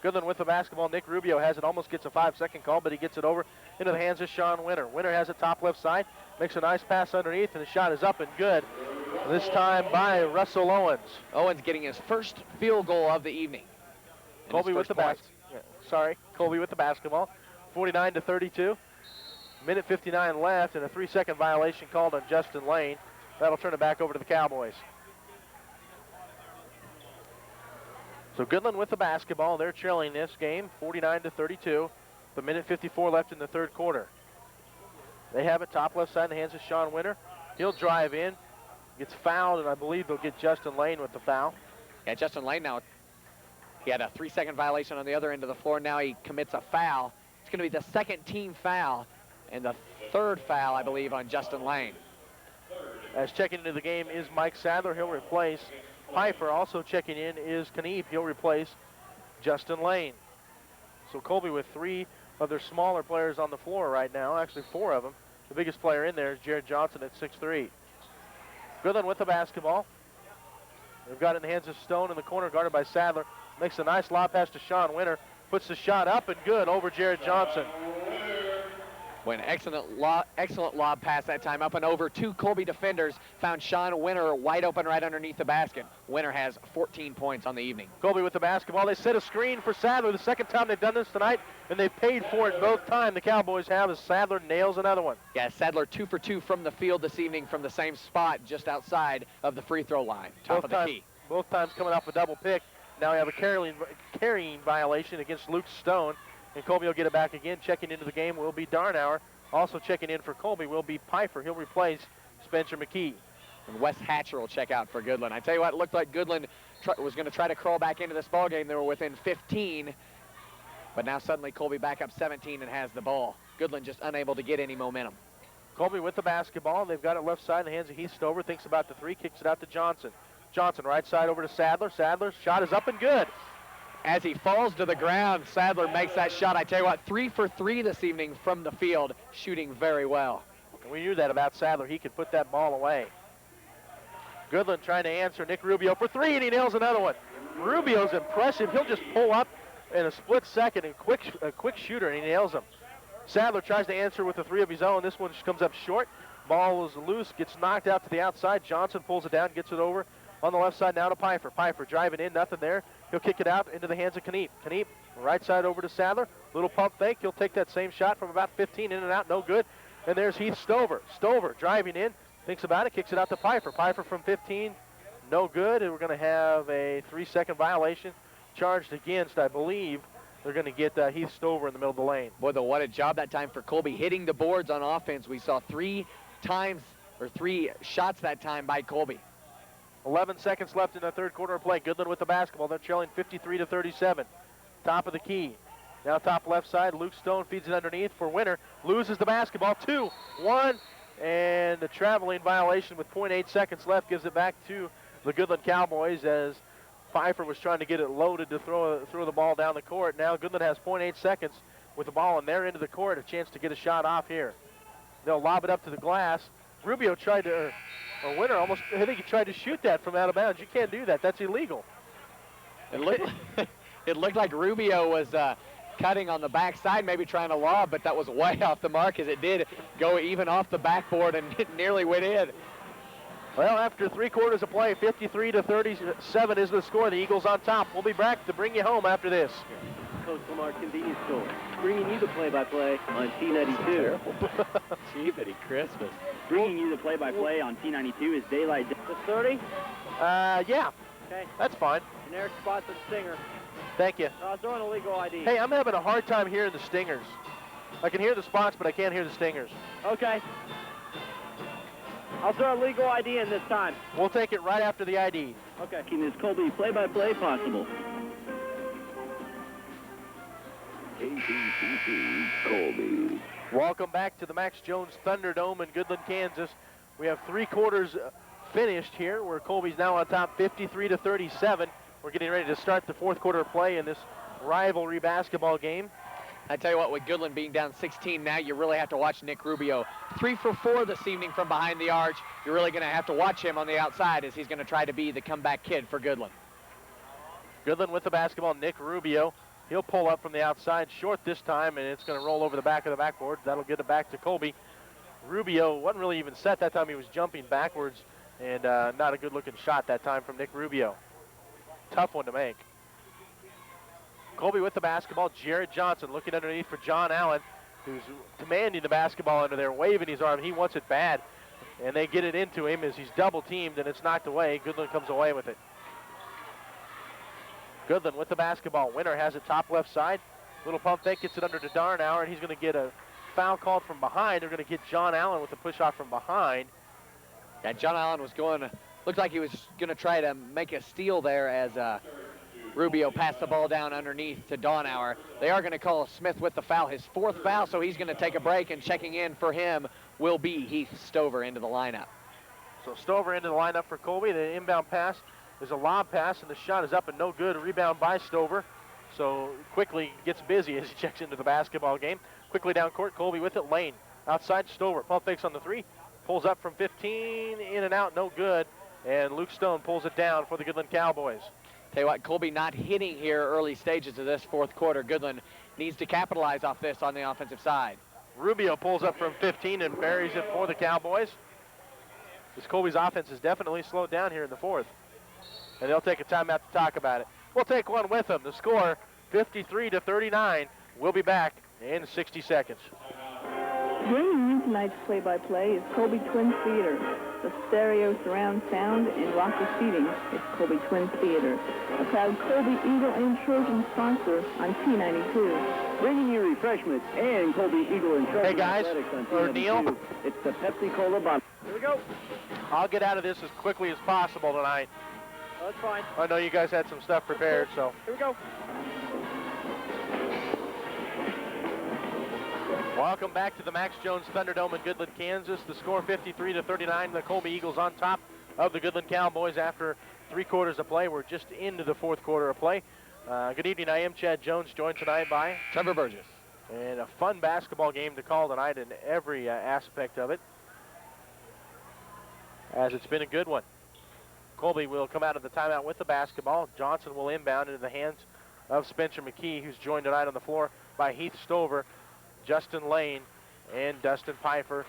Goodland with the basketball. Nick Rubio has it. Almost gets a 5-second call, but he gets it over into the hands of Sean Winter. Winter has it top left side. Makes a nice pass underneath, and the shot is up and good. This time by Russell Owens. Owens getting his first field goal of the evening. Colby with the Colby with the basketball. 49-32. Minute 59 left, and a 3-second violation called on Justin Lane. That'll turn it back over to the Cowboys. So Goodland with the basketball. They're trailing this game 49-32. The minute 54 left in the third quarter. They have it top left side in the hands of Sean Winter. He'll drive in, gets fouled, and I believe they'll get Justin Lane with the foul. Yeah, Justin Lane now, he had a 3-second violation on the other end of the floor. Now he commits a foul. It's going to be the second team foul and the third foul, I believe, on Justin Lane. As checking into the game is Mike Sadler. He'll replace Pfeiffer. Also checking in is Kniep. He'll replace Justin Lane. So Colby with 3 of their smaller players on the floor right now, actually 4 of them. The biggest player in there is Jared Johnson at 6'3". Goodland with the basketball. They've got it in the hands of Stone in the corner, guarded by Sadler. Makes a nice lob pass to Sean Winter. Puts the shot up and good over Jared Johnson. Boy, an excellent lob pass that time, up and over 2 Colby defenders. Found Sean Winter wide open right underneath the basket. Winter has 14 points on the evening. Colby with the basketball. They set a screen for Sadler. The second time they've done this tonight, and they've paid for it both times. The Cowboys have as Sadler nails another one. Yeah, Sadler 2 for 2 from the field this evening from the same spot just outside of the free throw line, top of the key. Both times coming off a double pick. Now we have a carrying violation against Luke Stone. And Colby will get it back again. Checking into the game will be Darnauer. Also checking in for Colby will be Pfeiffer. He'll replace Spencer McKee. And Wes Hatcher will check out for Goodland. I tell you what, it looked like Goodland was going to try to crawl back into this ballgame. They were within 15. But now suddenly Colby back up 17 and has the ball. Goodland just unable to get any momentum. Colby with the basketball. They've got it left side in the hands of Heath Stover. Thinks about the 3. Kicks it out to Johnson. Johnson right side over to Sadler. Sadler's shot is up and good. As he falls to the ground, Sadler makes that shot. I tell you what, 3 for 3 this evening from the field, shooting very well. And we knew that about Sadler. He could put that ball away. Goodland trying to answer. Nick Rubio for 3, and he nails another one. Rubio's impressive. He'll just pull up in a split second, and a quick shooter, and he nails him. Sadler tries to answer with a 3 of his own. This one just comes up short. Ball is loose, gets knocked out to the outside. Johnson pulls it down, gets it over on the left side now to Pfeiffer. Pfeiffer driving in, nothing there. He'll kick it out into the hands of Kniep. Kniep, right side over to Sadler. Little pump fake. He'll take that same shot from about 15, in and out, no good. And there's Heath Stover. Stover driving in, thinks about it, kicks it out to Pfeiffer. Pfeiffer from 15, no good. And we're going to have a 3-second violation charged against, I believe, they're going to get Heath Stover in the middle of the lane. Boy, though, what a job that time for Colby hitting the boards on offense. We saw 3 shots that time by Colby. 11 seconds left in the third quarter of play. Goodland with the basketball. They're trailing 53-37. Top of the key. Now top left side. Luke Stone feeds it underneath for Winter. Loses the basketball. 2-1. And the traveling violation with 0.8 seconds left gives it back to the Goodland Cowboys as Pfeiffer was trying to get it loaded to throw the ball down the court. Now Goodland has 0.8 seconds with the ball in their end of the court. A chance to get a shot off here. They'll lob it up to the glass. Rubio tried to, or Winter almost, I think he tried to shoot that from out of bounds. You can't do that. That's illegal. It looked like Rubio was cutting on the backside, maybe trying to lob, but that was way off the mark as it did go even off the backboard and it nearly went in. Well, after 3 quarters of play, 53-37 is the score. The Eagles on top. We'll be back to bring you home after this. Coach Lamar Convenience Store, bringing you the play-by-play on T92. Cheapity Christmas. Bringing you the play-by-play on T92 is Daylight. The 30? Yeah. Okay. That's fine. Generic spots and stinger. Thank you. Throwing a legal ID. Hey, I'm having a hard time hearing the stingers. I can hear the spots, but I can't hear the stingers. Okay. I'll throw a legal ID in this time. We'll take it right after the ID. Okay. Making this Colby play-by-play possible. KTCC Colby. Welcome back to the Max Jones Thunderdome in Goodland, Kansas. We have 3 quarters finished here, where Colby's now on top 53-37. We're getting ready to start the 4th quarter of play in this rivalry basketball game. I tell you what, with Goodland being down 16 now, you really have to watch Nick Rubio. 3 for 4 this evening from behind the arch. You're really going to have to watch him on the outside as he's going to try to be the comeback kid for Goodland. Goodland with the basketball, Nick Rubio. He'll pull up from the outside short this time, and it's going to roll over the back of the backboard. That'll get it back to Colby. Rubio wasn't really even set that time. He was jumping backwards, and not a good-looking shot that time from Nick Rubio. Tough one to make. Colby with the basketball. Jared Johnson looking underneath for John Allen, who's commanding the basketball under there, waving his arm. He wants it bad, and they get it into him as he's double-teamed, and it's knocked away. Goodland comes away with it. Goodland with the basketball. Winter has it top left side. Little pump fake, gets it under to Darnauer, and he's going to get a foul called from behind. They're going to get John Allen with a push-off from behind. Yeah, John Allen was looked like he was going to try to make a steal there as Rubio passed the ball down underneath to Darnauer. They are going to call Smith with the foul, his 4th foul, so he's going to take a break, and checking in for him will be Heath Stover into the lineup. So Stover into the lineup for Colby. The inbound pass is a lob pass, and the shot is up and no good. A rebound by Stover. So quickly gets busy as he checks into the basketball game. Quickly down court, Colby with it. Lane outside, Stover. Pump fakes on the 3. Pulls up from 15, in and out, no good. And Luke Stone pulls it down for the Goodland Cowboys. Tell you what, Colby not hitting here early stages of this 4th quarter. Goodland needs to capitalize off this on the offensive side. Rubio pulls up from 15 and buries it for the Cowboys. This Colby's offense has definitely slowed down here in the 4th. And they'll take a timeout to talk about it. We'll take one with them. The score, 53-39. We'll be back in 60 seconds. Bringing you tonight's play-by-play is Colby Twin Theater, the stereo surround sound and rocker seating. It's Colby Twin Theater, a proud Colby Eagle and Trojan sponsor on T92. Bringing you refreshments and Colby Eagle and Trojan Hey guys, Athletics on or T92. Neil. It's the Pepsi Cola bottle. Here we go. I'll get out of this as quickly as possible tonight. Oh, that's fine. I know you guys had some stuff prepared, so. Here we go. Welcome back to the Max Jones Thunderdome in Goodland, Kansas. The score 53-39. The Colby Eagles on top of the Goodland Cowboys after 3 quarters of play. We're just into the 4th quarter of play. Good evening. I am Chad Jones, joined tonight by Trevor Burgess. And a fun basketball game to call tonight in every aspect of it, as it's been a good one. Colby will come out of the timeout with the basketball. Johnson will inbound into the hands of Spencer McKee, who's joined tonight on the floor by Heath Stover. Justin Lane and Dustin Pfeiffer,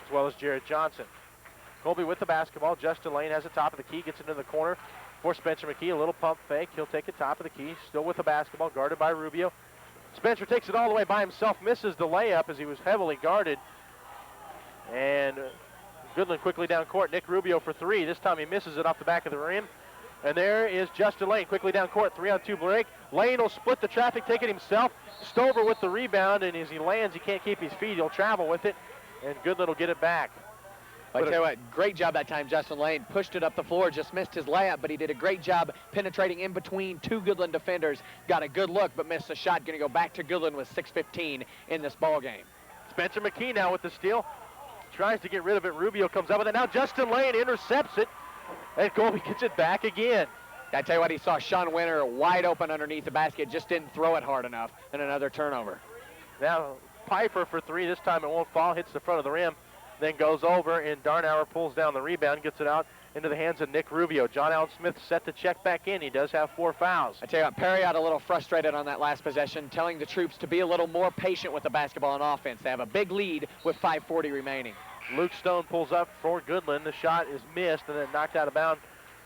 as well as Jared Johnson. Colby with the basketball. Justin Lane has the top of the key, gets into the corner for Spencer McKee. A little pump fake. He'll take it top of the key. Still with the basketball, guarded by Rubio. Spencer takes it all the way by himself, misses the layup as he was heavily guarded. And Goodland quickly down court. Nick Rubio for three. This time he misses it off the back of the rim. And there is Justin Lane quickly down court. 3-on-2 break. Lane will split the traffic, take it himself. Stover with the rebound, and as he lands, he can't keep his feet. He'll travel with it, and Goodland will get it back. I tell you what, great job that time, Justin Lane. Pushed it up the floor, just missed his layup, but he did a great job penetrating in between two Goodland defenders. Got a good look, but missed a shot. Going to go back to Goodland with 6:15 in this ball game. Spencer McKee now with the steal. Tries to get rid of it. Rubio comes up with it. Now Justin Lane intercepts it, and Colby gets it back again. I tell you what, he saw Sean Winter wide open underneath the basket, just didn't throw it hard enough, and another turnover. Now Pfeiffer for three. This time it won't fall. Hits the front of the rim. Then goes over, and Darnauer pulls down the rebound, gets it out into the hands of Nick Rubio. John Allen Smith set to check back in. He does have 4 fouls. I tell you what, Perry out a little frustrated on that last possession, telling the troops to be a little more patient with the basketball on offense. They have a big lead with 5:40 remaining. Luke Stone pulls up for Goodland. The shot is missed and then knocked out of bounds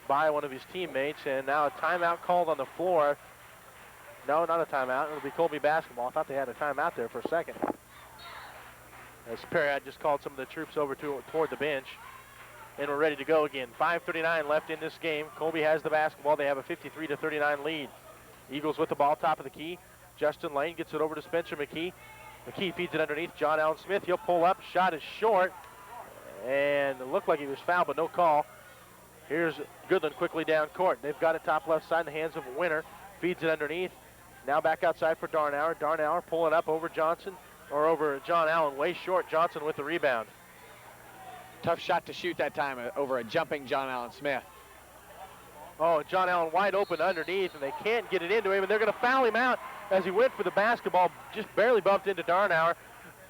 by one of his teammates. And now a timeout called on the floor. No, not a timeout. It'll be Colby basketball. I thought they had a timeout there for a second. As Perry just called some of the troops over toward the bench. And we're ready to go again. 5:39 left in this game. Colby has the basketball. They have a 53-39 lead. Eagles with the ball, top of the key. Justin Lane gets it over to Spencer McKee. McKee feeds it underneath John Allen Smith. He'll pull up. Shot is short. And it looked like he was fouled, but no call. Here's Goodland quickly down court. They've got it top left side in the hands of Winter. Feeds it underneath. Now back outside for Darnauer. Darnauer pulling up over Johnson, or over John Allen. Way short. Johnson with the rebound. Tough shot to shoot that time over a jumping John Allen Smith. Oh, John Allen wide open underneath, and they can't get it into him, and they're going to foul him out as he went for the basketball. Just barely bumped into Darnauer,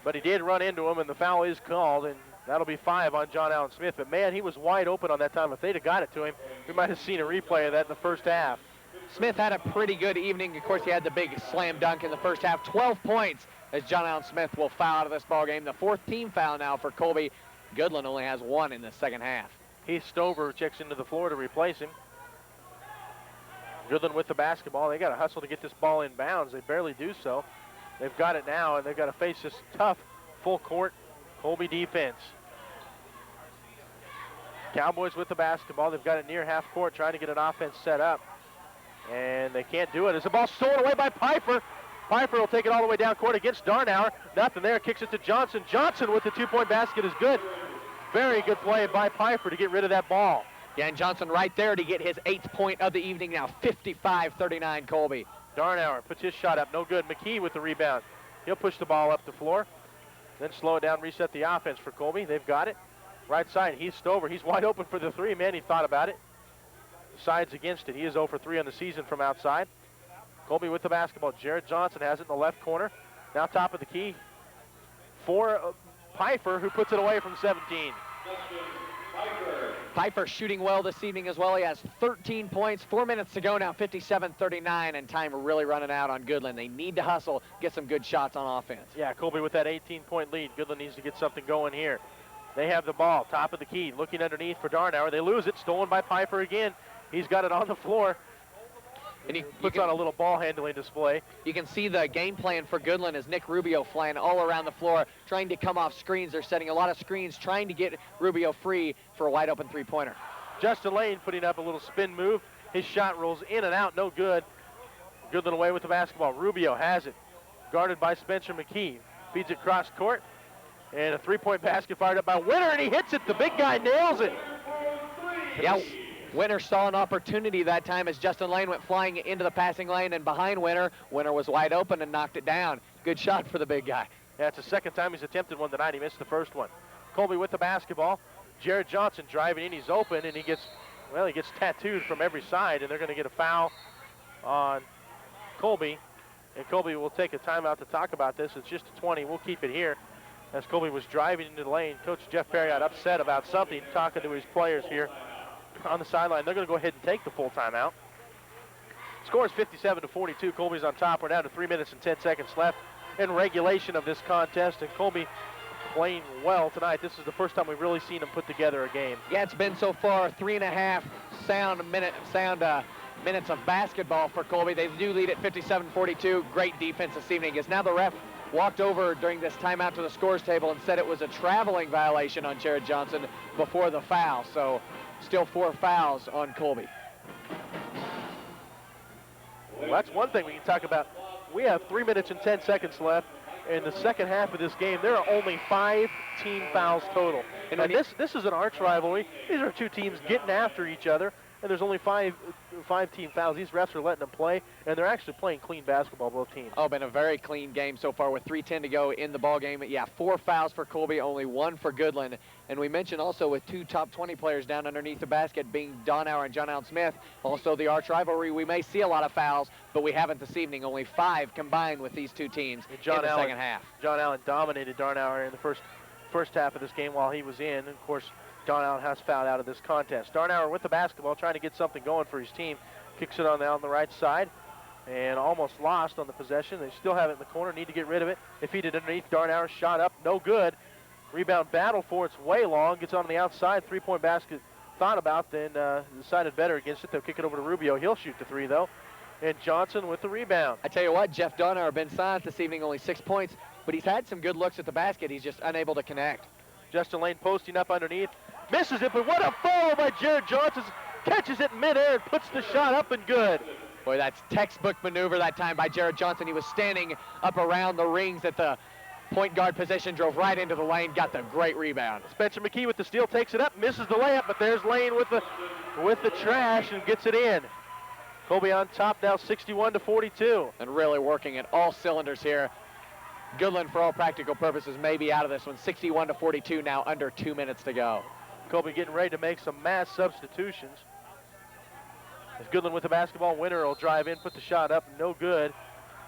but he did run into him, and the foul is called, and that'll be 5 on John Allen Smith. But, man, he was wide open on that time. If they'd have got it to him, we might have seen a replay of that in the first half. Smith had a pretty good evening. Of course, he had the big slam dunk in the first half. 12 points as John Allen Smith will foul out of this ball game. The 4th team foul now for Colby. Goodland only has 1 in the second half. Heath Stover checks into the floor to replace him. Goodland with the basketball. They got to hustle to get this ball in bounds. They barely do so. They've got it now, and they've got to face this tough full court Colby defense. Cowboys with the basketball. They've got it near half court, trying to get an offense set up. And they can't do it as the ball's stolen away by Pfeiffer. Pfeiffer will take it all the way down court against Darnauer. Nothing there. Kicks it to Johnson. Johnson with the 2-point basket is good. Very good play by Pfeiffer to get rid of that ball. Yeah, and Johnson right there to get his 8th point of the evening now. 55-39 Colby. Darnauer puts his shot up. No good. McKee with the rebound. He'll push the ball up the floor. Then slow it down, reset the offense for Colby. They've got it. Right side, Heath Stover. He's wide open for the 3, man. He thought about it. Sides against it. He is 0 for 3 on the season from outside. Colby with the basketball. Jared Johnson has it in the left corner. Now top of the key for Pfeiffer, who puts it away from 17. Pfeiffer shooting well this evening as well. He has 13 points. 4 minutes to go now, 57-39, and time really running out on Goodland. They need to hustle, get some good shots on offense. Yeah, Colby with that 18-point lead. Goodland needs to get something going here. They have the ball, top of the key, looking underneath for Darnauer. They lose it, stolen by Pfeiffer again. He's got it on the floor. And he puts on a little ball handling display. You can see the game plan for Goodland as Nick Rubio flying all around the floor, trying to come off screens. They're setting a lot of screens, trying to get Rubio free for a wide open 3-pointer. Justin Lane putting up a little spin move. His shot rolls in and out, no good. Goodland away with the basketball. Rubio has it, guarded by Spencer McKee. Feeds it cross court, and a 3-point basket fired up by Winter, and he hits it. The big guy nails it. Yeah. Winter saw an opportunity that time as Justin Lane went flying into the passing lane and behind Winter. Winter was wide open and knocked it down. Good shot for the big guy. Yeah, it's the second time he's attempted one tonight. He missed the first one. Colby with the basketball. Jared Johnson driving in. He's open, and he gets tattooed from every side, and they're going to get a foul on Colby. And Colby will take a timeout to talk about this. It's just a 20. We'll keep it here as Colby was driving into the lane. Coach Jeff Perry got upset about something, talking to his players here on the sideline. They're going to go ahead and take the full timeout. Score is 57-42. Colby's on top. We're down to 3 minutes and 10 seconds left in regulation of this contest, and Colby playing well tonight. This is the first time we've really seen them put together a game. Yeah, it's been so far 3.5 minutes of basketball for Colby. They do lead at 57-42. Great defense this evening, as now the ref walked over during this timeout to the scores table and said it was a traveling violation on Jared Johnson before the foul. So still 4 fouls on Colby. Well, that's one thing we can talk about. We have 3 minutes and 10 seconds left. In the second half of this game, there are only 5 team fouls total. And this is an arch rivalry. These are two teams getting after each other, and there's only five team fouls. These refs are letting them play, and they're actually playing clean basketball, both teams. Oh, been a very clean game so far with 3:10 to go in the ball game. Yeah, 4 fouls for Colby, only 1 for Goodland. And we mentioned also with 2 top 20 players down underneath the basket being Donauer and John Allen Smith. Also the arch rivalry, we may see a lot of fouls, but we haven't this evening. Only 5 combined with these two teams in the second half. John Allen dominated Donauer in the first half of this game while he was in. And of course, John Allen has fouled out of this contest. Darnauer with the basketball, trying to get something going for his team. Kicks it on the right side and almost lost on the possession. They still have it in the corner, need to get rid of it. They feed it underneath. Darnauer shot up, no good. Rebound battle for it's way long. Gets on the outside. 3-point basket thought about, then decided better against it. They'll kick it over to Rubio. He'll shoot the 3 though. And Johnson with the rebound. I tell you what, Jeff Donauer been silent this evening, only 6 points, but he's had some good looks at the basket. He's just unable to connect. Justin Lane posting up underneath. Misses it, but what a follow by Jared Johnson. Catches it in midair and puts the shot up and good. Boy, that's textbook maneuver that time by Jared Johnson. He was standing up around the rings at the point guard position, drove right into the lane, got the great rebound. Spencer McKee with the steal, takes it up, misses the layup, but there's Lane with the trash and gets it in. Colby on top now, 61-42. And really working at all cylinders here. Goodland, for all practical purposes, may be out of this one. 61-42 now, under 2 minutes to go. Colby getting ready to make some mass substitutions. As Goodland with the basketball, Winter will drive in, put the shot up, no good.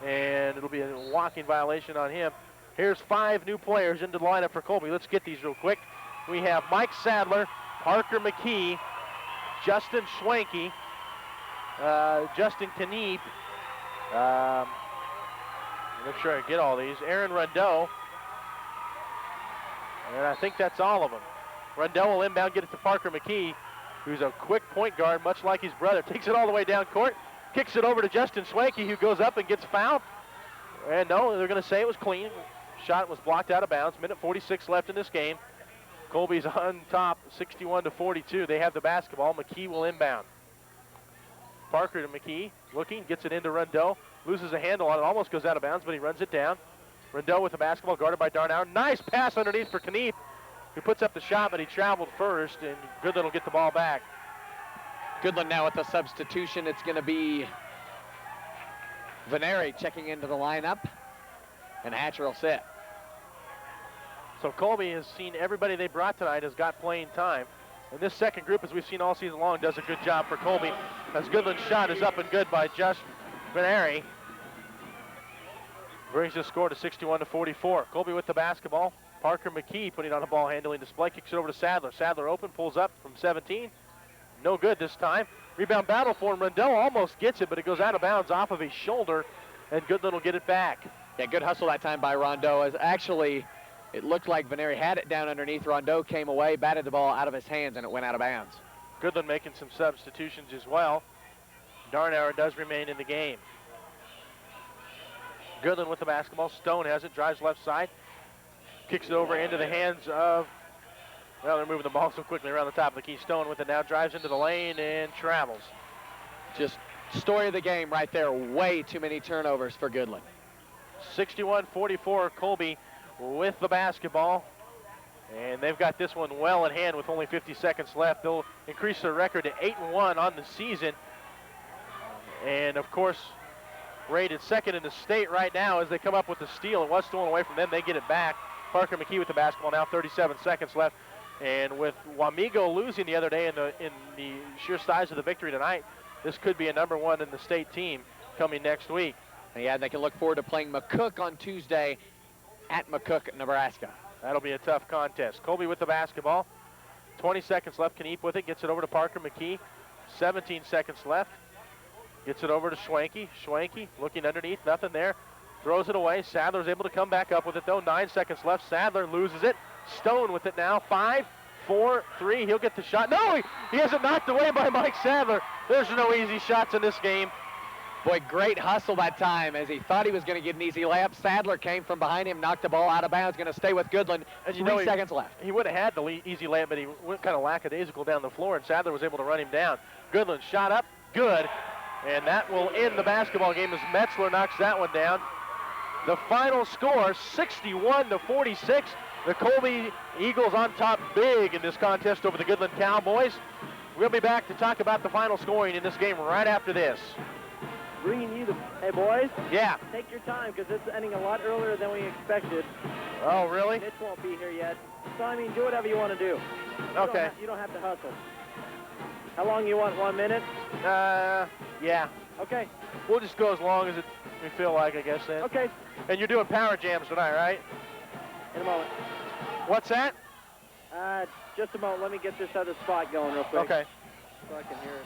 And it'll be a walking violation on him. Here's 5 new players into the lineup for Colby. Let's get these real quick. We have Mike Sadler, Parker McKee, Justin Schwanke, Justin Kniep, make sure I get all these, Aaron Rondeau, and I think that's all of them. Rondeau will inbound, get it to Parker McKee, who's a quick point guard, much like his brother. Takes it all the way down court, kicks it over to Justin Schwanke, who goes up and gets fouled. And no, they're going to say it was clean. Shot was blocked out of bounds. Minute 46 left in this game. Colby's on top, 61-42. They have the basketball. McKee will inbound. Parker to McKee, looking, gets it into Rondeau. Loses a handle on it, almost goes out of bounds, but he runs it down. Rondeau with the basketball, guarded by Darnauer. Nice pass underneath for Kniep, who puts up the shot, but he traveled first, and Goodland will get the ball back. Goodland now with the substitution. It's going to be Veneri checking into the lineup, and Hatcher will sit. So Colby has seen everybody they brought tonight has got playing time. And this second group, as we've seen all season long, does a good job for Colby. As Goodland's shot is up and good by Josh Veneri. Brings the score to 61-44. Colby with the basketball. Parker McKee putting on a ball handling display. Kicks it over to Sadler. Sadler open, pulls up from 17. No good this time. Rebound battle for him. Rondeau almost gets it, but it goes out of bounds off of his shoulder, and Goodland will get it back. Yeah, good hustle that time by Rondeau. As actually, it looked like Veneri had it down underneath. Rondeau came away, batted the ball out of his hands, and it went out of bounds. Goodland making some substitutions as well. Darnauer does remain in the game. Goodland with the basketball. Stone has it, drives left side. Kicks it over into the hands of, well, they're moving the ball so quickly around the top of the key. Stone with it now, drives into the lane and travels. Just story of the game right there. Way too many turnovers for Goodland. 61-44, Colby with the basketball. And they've got this one well in hand with only 50 seconds left. They'll increase their record to 8-1 on the season. And of course, rated second in the state right now as they come up with the steal. It was stolen away from them. They get it back. Parker McKee with the basketball now, 37 seconds left. And with Wamego losing the other day in the sheer size of the victory tonight, this could be a #1 in the state team coming next week. And yeah, they can look forward to playing McCook on Tuesday at McCook, Nebraska. That'll be a tough contest. Colby with the basketball. 20 seconds left. Kniep with it. Gets it over to Parker McKee. 17 seconds left. Gets it over to Schwanke. Schwanke looking underneath. Nothing there. Throws it away. Sadler's able to come back up with it, though. 9 seconds left. Sadler loses it. Stone with it now. 5, 4, 3. He'll get the shot. No, he has it knocked away by Mike Sadler. There's no easy shots in this game. Boy, great hustle that time as he thought he was going to get an easy layup. Sadler came from behind him, knocked the ball out of bounds, going to stay with Goodland. And 3 seconds left. He would have had the easy layup, but he went kind of lackadaisical down the floor, and Sadler was able to run him down. Goodland shot up, good, and that will end the basketball game as Metzler knocks that one down. The final score, 61-46. The Colby Eagles on top big in this contest over the Goodland Cowboys. We'll be back to talk about the final scoring in this game right after this. Bringing you the... Hey, boys. Yeah. Take your time, because it's ending a lot earlier than we expected. Oh, really? Mitch won't be here yet. So, I mean, do whatever you want to do. Okay. You don't have to hustle. How long you want? 1 minute? Yeah. Okay. We'll just go as long as we feel like, I guess, then. Okay. And you're doing power jams tonight, right? In a moment. What's that? Just a moment. Let me get this other spot going real quick. Okay. So I can hear it.